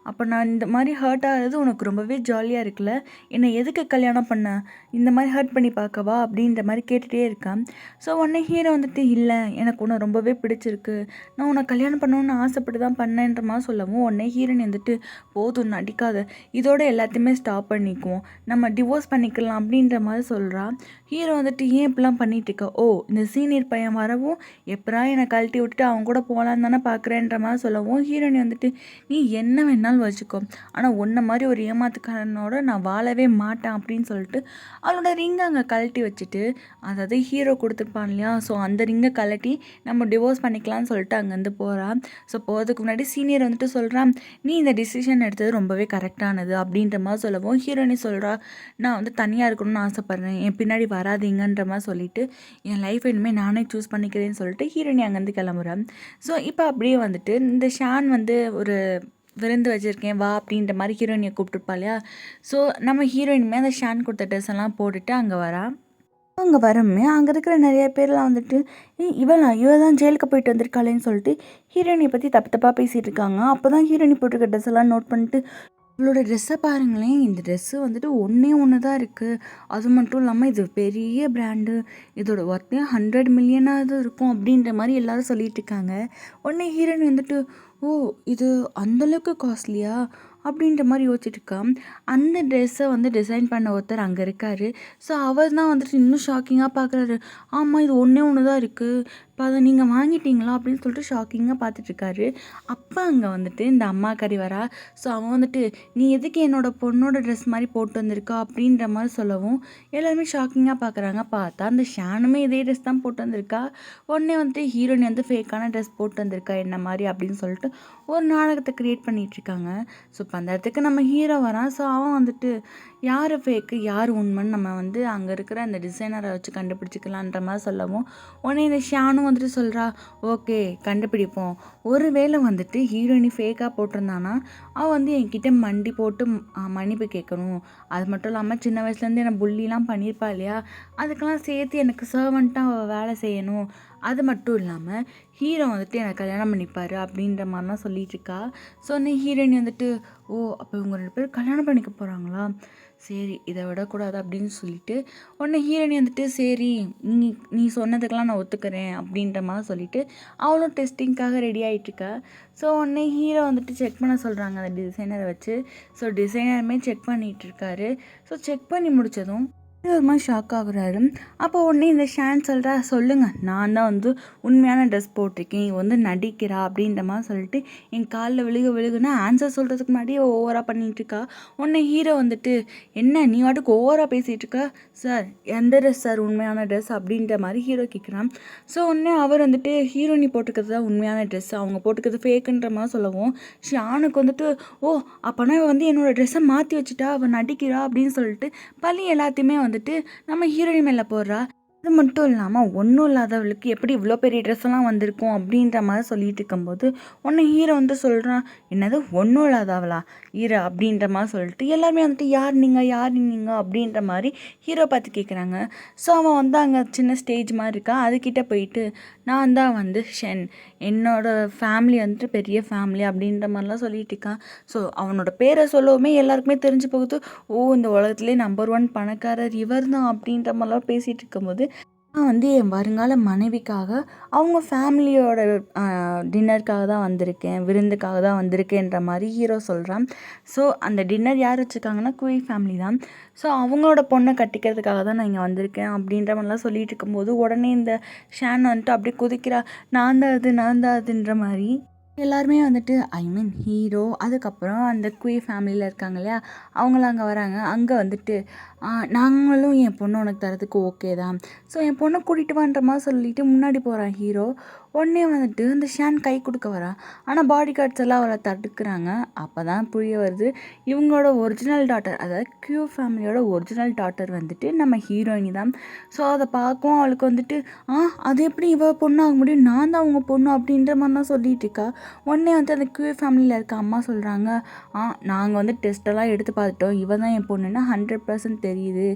அப்போ நான் இந்த மாதிரி ஹர்ட் ஆகிறது உனக்கு ரொம்பவே ஜாலியாக இருக்குல்ல, என்னை எதுக்கு கல்யாணம் பண்ண, இந்த மாதிரி ஹர்ட் பண்ணி பார்க்கவா அப்படின்ற மாதிரி கேட்டுகிட்டே இருக்கான். ஸோ உடனே ஹீரோ வந்துட்டு, இல்லை எனக்கு உன்னை ரொம்பவே பிடிச்சிருக்கு, நான் உன்னை கல்யாணம் பண்ணணுன்னு ஆசைப்பட்டு தான் பண்ணேன்ற மாதிரி சொல்லவும், உடனே ஹீரோயின் வந்துட்டு, போதும் நடிக்காத, இதோட எல்லாத்தையுமே ஸ்டாப் பண்ணிக்குவோம், நம்ம டிவோர்ஸ் பண்ணிக்கலாம் அப்படின்ற மாதிரி சொல்கிறா. ஹீரோ வந்துட்டு ஏன் இப்படிலாம் பண்ணிட்டு இருக்க, ஓ இந்த சீனியர் பையன் வரவும் எப்படா என்னை கழட்டி விட்டுட்டு அவங்க கூட போகலான்னு தானே பார்க்குறேன்ற மாதிரி சொல்லவும் ஹீரோனி வந்துட்டு நீ என்ன வேணாலும் வச்சுக்கோ, ஆனால் உன்ன மாதிரி ஒரு ஏமாத்துக்காரனோட நான் வாழவே மாட்டேன் அப்படின்னு சொல்லிட்டு அவளோட ரிங்கை அங்கே கழட்டி வச்சுட்டு, அதாவது ஹீரோ கொடுத்துருப்பான் இல்லையா, ஸோ அந்த ரிங்கை கழட்டி நம்ம டிவோர்ஸ் பண்ணிக்கலாம்னு சொல்லிட்டு அங்கேருந்து போகிறான். ஸோ போகிறதுக்கு முன்னாடி சீனியர் வந்துட்டு சொல்கிறான், நீ இந்த டிசிஷன் எடுத்தது ரொம்பவே கரெக்டானது அப்படின்ற மாதிரி சொல்லவும் ஹீரோனி சொல்கிறா, நான் வந்து தனியாக இருக்கணும்னு ஆசைப்பட்றேன், என் பின்னாடி வராதீங்கன்ற மாதிரி சொல்லிட்டு என் லைஃப் இனிமேல் நானே சூஸ் பண்ணிக்கிறேன்னு சொல்லிட்டு ஹீரோனி அங்கேருந்து கிளம்புறேன். ஸோ இப்போ அப்படியே வந்துட்டு இந்த ஷான் வந்து ஒரு விருந்து வச்சுருக்கேன் வா அப்படின்ற மாதிரி ஹீரோயினியை கூப்பிட்டுருப்பா இல்லையா, ஸோ நம்ம ஹீரோயினுமே அந்த ஷான் கொடுத்த ட்ரெஸ் எல்லாம் போட்டுட்டு அங்கே வரா. அங்கே வரமே அங்கே இருக்கிற நிறைய பேர்லாம் வந்துட்டு இவ தான் ஜெயிலுக்கு போயிட்டு வந்திருக்காளேன்னு சொல்லிட்டு ஹீரோயினை பற்றி தப்பு தப்பாக பேசிகிட்டு இருக்காங்க. அப்போ தான் ஹீரோயினி போட்டிருக்க ட்ரெஸ் எல்லாம் நோட் பண்ணிட்டு, இவளோட ட்ரெஸ்ஸை பாருங்களேன், இந்த ட்ரெஸ்ஸு வந்துட்டு ஒன்று தான் இருக்குது, அது மட்டும் இல்லாமல் இது பெரிய பிராண்டு, இதோட ஒர்த்தே 100 மில்லியனாவது இருக்கும் அப்படின்ற மாதிரி எல்லாரும் சொல்லிட்டு இருக்காங்க. உடனே ஹீரோயின் வந்துட்டு, ஓ இது அந்தளவுக்கு காஸ்ட்லியா அப்படின்ற மாதிரி யோசிச்சுட்டு இருக்கா. அந்த ட்ரெஸ்ஸை வந்து டிசைன் பண்ண ஒருத்தர் அங்கே இருக்கார். ஸோ அவர் தான் வந்துட்டு இன்னும் ஷாக்கிங்காக பார்க்குறாரு. ஆமாம் இது ஒன்று தான் இருக்குது, இப்போ அதை நீங்கள் வாங்கிட்டீங்களா அப்படின்னு சொல்லிட்டு ஷாக்கிங்காக பார்த்துட்ருக்காரு. அப்போ அங்கே வந்துட்டு இந்த அம்மா கறி வரா. ஸோ அவன் வந்துட்டு நீ எதுக்கு என்னோட பொண்ணோட ட்ரெஸ் மாதிரி போட்டு வந்திருக்கா அப்படின்ற மாதிரி சொல்லவும் எல்லாருமே ஷாக்கிங்காக பார்க்குறாங்க. பார்த்தா அந்த ஷானுமே இதே ட்ரெஸ் தான் போட்டு வந்திருக்கா. உடனே வந்துட்டு ஹீரோயினி வந்து ஃபேக்கான ட்ரெஸ் போட்டு வந்திருக்கா என்ன மாதிரி அப்படின்னு சொல்லிட்டு ஒரு நாடகத்தை க்ரியேட் பண்ணிகிட்ருக்காங்க. ஸோ இப்போ அந்த இடத்துக்கு நம்ம ஹீரோ வரான். ஸோ அவன் வந்துட்டு யார் ஃபேக்கு யார் உண்மைன்னு நம்ம வந்து அங்கே இருக்கிற அந்த டிசைனரை வச்சு கண்டுபிடிச்சிக்கலான்ற மாதிரி சொல்லவும் உடனே இந்த ஷானும் வந்துட்டு சொல்கிறா, ஓகே கண்டுபிடிப்போம், ஒருவேளை வந்துட்டு ஹீரோயினி ஃபேக்காக போட்டிருந்தானா அவள் வந்து என்கிட்ட மண்டி போட்டு மன்னிப்பு கேட்கணும், அது மட்டும் இல்லாமல் சின்ன வயசுலேருந்து என்னை புள்ளிலாம் பண்ணியிருப்பா இல்லையா, அதுக்கெல்லாம் சேர்த்து எனக்கு சர்வெண்ட்டாக அவள் வேலை செய்யணும், அது மட்டும் இல்லாமல் ஹீரோ வந்துட்டு எனக்கு கல்யாணம் பண்ணிப்பார் அப்படின்ற மாதிரிலாம் சொல்லிகிட்ருக்கா. ஸோ நீ ஹீரோயின் வந்துட்டு, ஓ அப்போ இவங்க 2 பேரும் கல்யாணம் பண்ணிக்க போகிறாங்களா, சரி இதை விடக்கூடாது அப்படின்னு சொல்லிட்டு உடனே ஹீரோனி வந்துட்டு சரி நீ சொன்னதுக்கெல்லாம் நான் ஒத்துக்கிறேன் அப்படின்ற மாதிரி சொல்லிட்டு அவளும் டெஸ்டிங்காக ரெடி ஆகிட்டுருக்கா. ஸோ உடனே ஹீரோ வந்துட்டு செக் பண்ண சொல்கிறாங்க அந்த டிசைனரை வச்சு. ஸோ டிசைனருமே செக் பண்ணிகிட்ருக்காரு. ஸோ செக் பண்ணி முடித்ததும் ஒரு மாதிரி ஷாக் ஆகுறாரு. அப்போ உடனே இந்த ஷான் சொல்கிறா, சொல்லுங்கள் நான் தான் வந்து உண்மையான ட்ரெஸ் போட்டிருக்கேன், இவ வந்து நடிக்கிறா அப்படின்ற மாதிரி சொல்லிட்டு என் காலில் விழுகுன்னா ஆன்சர் சொல்கிறதுக்கு முன்னாடியே ஓவராக பண்ணிகிட்டு இருக்கா. உடனே ஹீரோ வந்துட்டு என்ன நீ வாட்டுக்கு ஓவராக பேசிகிட்டு இருக்கா, சார் எந்த ட்ரெஸ் சார் உண்மையான ட்ரெஸ் அப்படின்ற மாதிரி ஹீரோ கேட்குறான். ஸோ உடனே அவர் வந்துட்டு ஹீரோனி போட்டுக்கிறது தான் உண்மையான ட்ரெஸ், அவங்க போட்டுக்கிறது ஃபேக்குன்ற மாதிரி சொல்லவும் ஷானுக்கு வந்துட்டு ஓ அப்போனா இவ வந்து என்னோடய ட்ரெஸ்ஸை மாற்றி வச்சுட்டா அவள் நடிக்கிறா அப்படின்னு சொல்லிட்டு பழி எல்லாத்தையுமே வந்துட்டு நம்ம ஹீரோயின் மேலே போடுறா. அது மட்டும் இல்லாமல் ஒன்றும் இல்லாதவளுக்கு எப்படி இவ்வளோ பெரிய ட்ரெஸ் எல்லாம் வந்திருக்கும் அப்படின்ற மாதிரி சொல்லிட்டு இருக்கும்போது ஒன்று ஹீரோ வந்து சொல்கிறான், என்னது ஒன்றும் இல்லாதவளா ஹீரோ அப்படின்ற மாதிரி சொல்லிட்டு எல்லாருமே வந்துட்டு யார் நீங்கள் அப்படின்ற மாதிரி ஹீரோ பார்த்து கேட்குறாங்க. ஸோ அவன் வந்து அங்கே சின்ன ஸ்டேஜ் மாதிரி இருக்கான், அதுக்கிட்ட போயிட்டு நான் தான் வந்து ஷென், என்னோடய ஃபேமிலி வந்துட்டு பெரிய ஃபேமிலி அப்படின்ற மாதிரிலாம் சொல்லிட்டு இருக்கான். ஸோ அவனோட பேரை சொல்லவுமே எல்லாருக்குமே தெரிஞ்சு போகுது, ஓ இந்த உலகத்துலேயே நம்பர் 1 பணக்காரர் இவர் தான் அப்படின்ற மாதிரிலாம் பேசிகிட்டு இருக்கும்போது நான் வந்து என் வருங்கால மனைவிக்காக அவங்க ஃபேமிலியோட டின்னருக்காக தான் வந்திருக்கேன், விருந்துக்காக தான் வந்திருக்கேன்ற மாதிரி ஹீரோ சொல்கிறான். ஸோ அந்த டின்னர் யார் வச்சுருக்காங்கன்னா குயின் ஃபேமிலி தான். ஸோ அவங்களோட பொண்ணை கட்டிக்கிறதுக்காக தான் நான் இங்கே வந்திருக்கேன் அப்படின்ற மாதிரிலாம் சொல்லிட்டு இருக்கும்போது உடனே இந்த ஷான் வந்துட்டு அப்படியே குதிக்கிறா, நான் தான் அதுன்ற மாதிரி எல்லாருமே வந்துட்டு ஐ மீன் ஹீரோ அதுக்கப்புறம் அந்த குயின் ஃபேமிலியில் இருக்காங்க இல்லையா அவங்களாம் அங்கே வராங்க. அங்கே வந்துட்டு நாங்களும் என் பொண்ணை உனக்கு தரதுக்கு ஓகே தான், ஸோ என் பொண்ணை கூட்டிகிட்டு வான்ற மாதிரி சொல்லிட்டு முன்னாடி போகிறான் ஹீரோ. உடனே வந்துட்டு அந்த ஷான் கை கொடுக்க வரா, ஆனால் பாடி கார்ட்ஸ் எல்லாம் அவளை தடுக்கிறாங்க. அப்போ தான் புரிய வருது இவங்களோட ஒரிஜினல் டாட்டர், அதாவது கியூ ஃபேமிலியோட ஒரிஜினல் டாட்டர் வந்துட்டு நம்ம ஹீரோயினி தான். ஸோ அதை பார்க்கவும் அவளுக்கு வந்துட்டு அது எப்படி இவ பொண்ணாக முடியும், நான் தான் அவங்க பொண்ணு அப்படின்ற மாதிரிலாம் சொல்லிட்டு இருக்கா. உடனே வந்து அந்த கியூ ஃபேமிலியில் இருக்க அம்மா சொல்கிறாங்க, நாங்கள் வந்து டெஸ்ட்டெல்லாம் எடுத்து பார்த்துட்டோம், இவ தான் என் பொண்ணுன்னா 100% தெரியுது,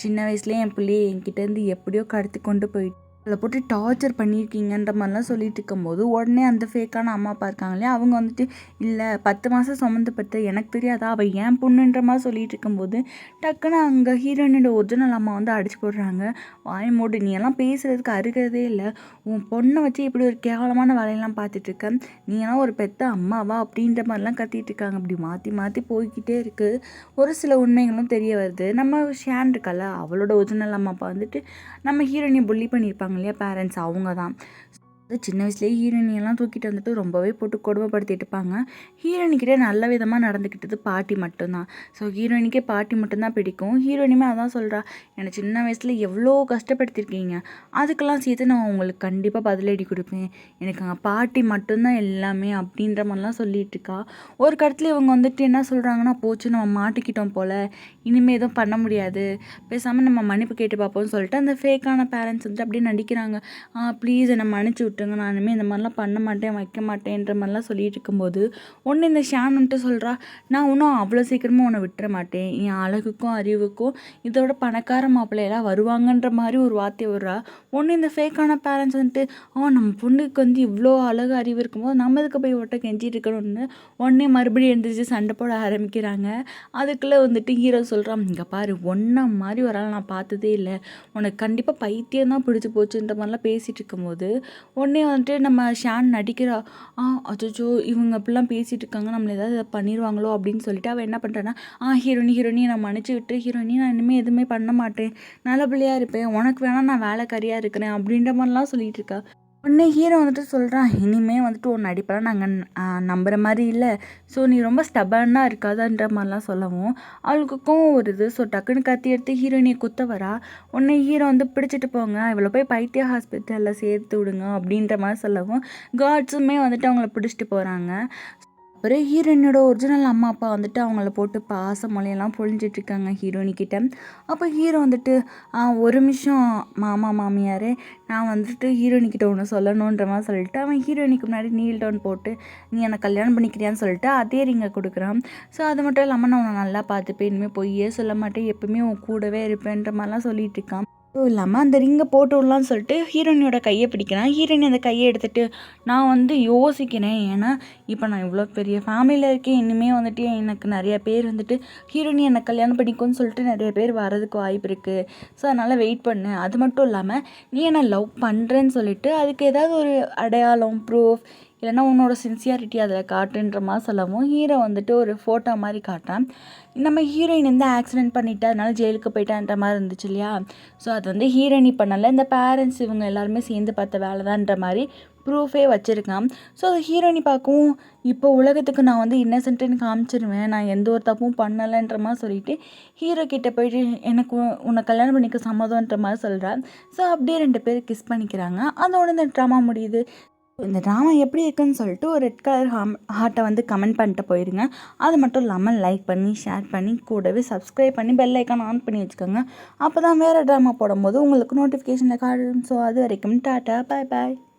சின்ன வயசுலேயே என் பிள்ளையை என்கிட்டேருந்து எப்படியோ கடத்தி கொண்டு போயிட்டு அவளை போட்டு டார்ச்சர் பண்ணியிருக்கீங்கன்ற மாதிரிலாம் சொல்லிட்டு இருக்கும்போது உடனே அந்த ஃபேக்கான அம்மா அப்பா இருக்காங்க இல்லையா, அவங்க வந்துட்டு இல்லை 10 மாதம் சுமந்து பெற்ற எனக்கு தெரியாதா அவள் ஏன் பொண்ணுன்ற மாதிரி சொல்லிட்டு இருக்கும்போது டக்குன்னு அங்கே ஹீரோயினோட ஒரிஜினல் அம்மா வந்து அடிச்சு போடுறாங்க. வாய் மூடு, நீ எல்லாம் பேசுகிறதுக்கு அருகதே இல்லை, உன் பொண்ணை வச்சு இப்படி ஒரு கேவலமான வேலையெல்லாம் பார்த்துட்ருக்க, நீ எல்லாம் ஒரு பெத்த அம்மாவா அப்படின்ற மாதிரிலாம் கத்திட்டு இருக்காங்க. அப்படி மாற்றி மாற்றி போய்கிட்டே இருக்குது. ஒரு சில உண்மைகளும் தெரிய வருது. நம்ம ஷேன் இருக்கல, அவளோட ஒரிஜினல் அம்மா அப்பா வந்துட்டு நம்ம ஹீரோயினை புள்ளி பண்ணியிருப்பாங்க இல்லையா பேரண்ட்ஸ், அவங்க தான். சின்ன வயசுலேயே ஹீரோயினியெல்லாம் தூக்கிட்டு வந்துட்டு ரொம்பவே போட்டு கொடுமைப்படுத்திட்டு இருப்பாங்க. ஹீரோயினிக்கிட்டே நல்ல விதமாக நடந்துக்கிட்டது பாட்டி மட்டும்தான். ஸோ ஹீரோயினிக்கே பாட்டி மட்டும்தான் பிடிக்கும். ஹீரோயினுமே அதான் சொல்கிறா, என்னை சின்ன வயசில் எவ்வளோ கஷ்டப்படுத்திருக்கீங்க, அதுக்கெல்லாம் சேர்த்து நான் உங்களுக்கு கண்டிப்பாக பதிலடி கொடுப்பேன், எனக்கு அங்கே பாட்டி மட்டும்தான் எல்லாமே அப்படின்ற மாதிரிலாம் சொல்லிட்டு இருக்கா. ஒரு கடத்தில் இவங்க வந்துட்டு என்ன சொல்கிறாங்கன்னா, போச்சு நம்ம மாட்டிக்கிட்டோம் போல், இனிமேல் எதுவும் பண்ண முடியாது, பேசாமல் நம்ம மன்னிப்பு கேட்டு பார்ப்போம்னு சொல்லிட்டு அந்த ஃபேக்கான பேரண்ட்ஸ் வந்துட்டு அப்படியே நடிக்கிறாங்க. ப்ளீஸ் என்னை மன்னிச்சு விட்டுருங்க, நான் இனிமேல் இந்த மாதிரிலாம் பண்ண மாட்டேன் வைக்க மாட்டேன்ற மாதிரிலாம் சொல்லிட்டு இருக்கும்போது ஒன்று இந்த ஷான் வந்துட்டு சொல்கிறா, நான் இன்னும் அவ்வளோ சீக்கிரமாக உன்னை விட்டுற மாட்டேன், என் அழகுக்கும் அறிவுக்கும் இதோட பணக்கார மாப்பிள்ளையெல்லாம் வருவாங்கன்ற மாதிரி ஒரு வார்த்தை விடுறா. ஒன்று இந்த ஃபேக்கான பேரண்ட்ஸ் வந்துட்டு நம்ம பொண்ணுக்கு வந்து இவ்வளோ அழகு அறிவு இருக்கும்போது நம்ம இதுக்கு போய் ஒட்ட கெஞ்சிட்டு இருக்கணும்னு உடனே மறுபடியும் எழுந்திரிச்சு சண்டை போட ஆரம்பிக்கிறாங்க. அதுக்குள்ளே வந்துட்டு ஹீரோ சொல்கிறான், இங்கே பாரு, ஒன்றை மாதிரி ஒரு ஆள் நான் பார்த்ததே இல்லை, உனக்கு கண்டிப்பாக பைத்தியம் தான் பிடிச்சி போச்சுன்ற மாதிரிலாம் பேசிகிட்டு இருக்கும்போது உடனே வந்துட்டு நம்ம ஷான் நடிக்கிறா. அச்சோ இவங்க அப்படிலாம் பேசிகிட்டு இருக்காங்க, நம்மளை ஏதாவது பண்ணிடுவாங்களோ அப்படின்னு சொல்லிட்டு அவள் என்ன பண்ணுறான்னா, ஹீரோயினி நான் மன்னிச்சு விட்டு, ஹீரோயினி நான் இனிமேல் எதுவுமே பண்ண மாட்டேன், நல்ல பிள்ளையாக இருப்பேன், உனக்கு வேணால் நான் வேலைக்காரியாக இருக்கிறேன் அப்படின்ற மாதிரிலாம் சொல்லிகிட்டு இருக்கா. உடனே ஹீரோ வந்துட்டு சொல்கிறான், இனிமேல் வந்துட்டு உன் நடிப்பெல்லாம் நாங்கள் நம்புகிற மாதிரி இல்லை, ஸோ நீ ரொம்ப ஸ்டபர்னாக இருக்காதுன்ற மாதிரிலாம் சொல்லவும் அவளுக்கு கோவம் வருது. ஸோ டக்குன்னு கத்தி எடுத்து ஹீரோயினியை குத்த வரா. உடனே ஹீரோ வந்து பிடிச்சிட்டு போங்க, இவளை போய் பைத்திய ஹாஸ்பிட்டலில் சேர்த்து விடுங்க அப்படின்ற மாதிரி சொல்லவும் கார்ட்ஸுமே வந்துட்டு அவங்கள பிடிச்சிட்டு போகிறாங்க. அப்புறம் ஹீரோயினோட ஒரிஜினல் அம்மா அப்பா வந்துட்டு அவங்கள போட்டு பாச மொழியெல்லாம் பொழிஞ்சிட்ருக்காங்க ஹீரோயினிக்கிட்ட. அப்போ ஹீரோ வந்துட்டு ஒரு நிமிஷம் மாமா மாமியாரே, நான் வந்துட்டு ஹீரோயினிக்கிட்ட ஒன்று சொல்லணுன்ற மாதிரி சொல்லிட்டு அவன் ஹீரோயினிக்கு முன்னாடி நீல் டவுன் போட்டு நீ என்னை கல்யாணம் பண்ணிக்கிறியான்னு சொல்லிட்டு அதே ரிங்கை கொடுக்குறான். ஸோ அது மட்டும் இல்லாமல் நான் உன்னை நல்லா பார்த்துப்பேன், இனிமேல் பொய்யே சொல்ல மாட்டேன், எப்பவுமே உன் கூடவே இருப்பேன்ற மாதிரிலாம் சொல்லிட்டு இருக்கான். அதுவும் இல்லாமல் அந்த ரிங்கை போட்டு விடலான்னு சொல்லிட்டு ஹீரோயினியோட கையை பிடிக்கிறான். ஹீரோயினி அந்த கையை எடுத்துகிட்டு நான் வந்து யோசிக்கிறேன், ஏன்னா இப்போ நான் இவ்வளோ பெரிய ஃபேமிலியில் இருக்கேன், இனிமேல் வந்துட்டு எனக்கு நிறைய பேர் வந்துட்டு ஹீரோயினி என்னை கல்யாணம் பண்ணிக்கோன்னு சொல்லிட்டு நிறைய பேர் வரதுக்கு வாய்ப்பு இருக்குது, ஸோ அதனால் வெயிட் பண்ணு, அது மட்டும் இல்லாமல் நீ என்னை லவ் பண்ணுறேன்னு சொல்லிட்டு அதுக்கு ஏதாவது ஒரு அடையாளம் ப்ரூஃப் இல்லைன்னா உன்னோட சின்சியாரிட்டி அதில் காட்டுன்ற மாதிரி சொல்லவும் ஹீரோ வந்துட்டு ஒரு ஃபோட்டோ மாதிரி காட்டுறான். நம்ம ஹீரோயின் வந்து ஆக்சிடென்ட் பண்ணிவிட்டு அதனால ஜெயிலுக்கு போயிட்டான்ற மாதிரி இருந்துச்சு இல்லையா, ஸோ அது வந்து ஹீரோயினி பண்ணலை, இந்த பேரண்ட்ஸ் இவங்க எல்லாருமே சேர்ந்து பார்த்த வேலை தான்ற மாதிரி ப்ரூஃபே வச்சுருக்கான். ஸோ அது ஹீரோயினி பார்க்கவும் இப்போ உலகத்துக்கு நான் வந்து இன்னசென்ட்டுன்னு காமிச்சிருவேன், நான் எந்த ஒரு தப்பும் பண்ணலைன்ற மாதிரி சொல்லிட்டு ஹீரோ கிட்டே போயிட்டு எனக்கு உன்னை கல்யாணம் பண்ணிக்க சம்மதம்ன்ற மாதிரி சொல்கிறேன். ஸோ அப்படியே 2 பேர் கிஸ் பண்ணிக்கிறாங்க. அதோட இந்த ட்ராமா முடியுது. இந்த ட்ராமா எப்படி இருக்குன்னு சொல்லிட்டு ஒரு ரெட் கலர் ஹார்ட்டை வந்து கமெண்ட் பண்ணிட்டு போயிருங்க. அது மட்டும் இல்லாமல் லைக் பண்ணி ஷேர் பண்ணி கூடவே சப்ஸ்கிரைப் பண்ணி பெல் ஐக்கான் ஆன் பண்ணி வச்சுக்கோங்க. அப்போ தான் வேறு ட்ராமா போடும்போது உங்களுக்கு நோட்டிஃபிகேஷனில் காடும். ஸோ அது வரைக்கும் டாட்டா, பாய் பாய்.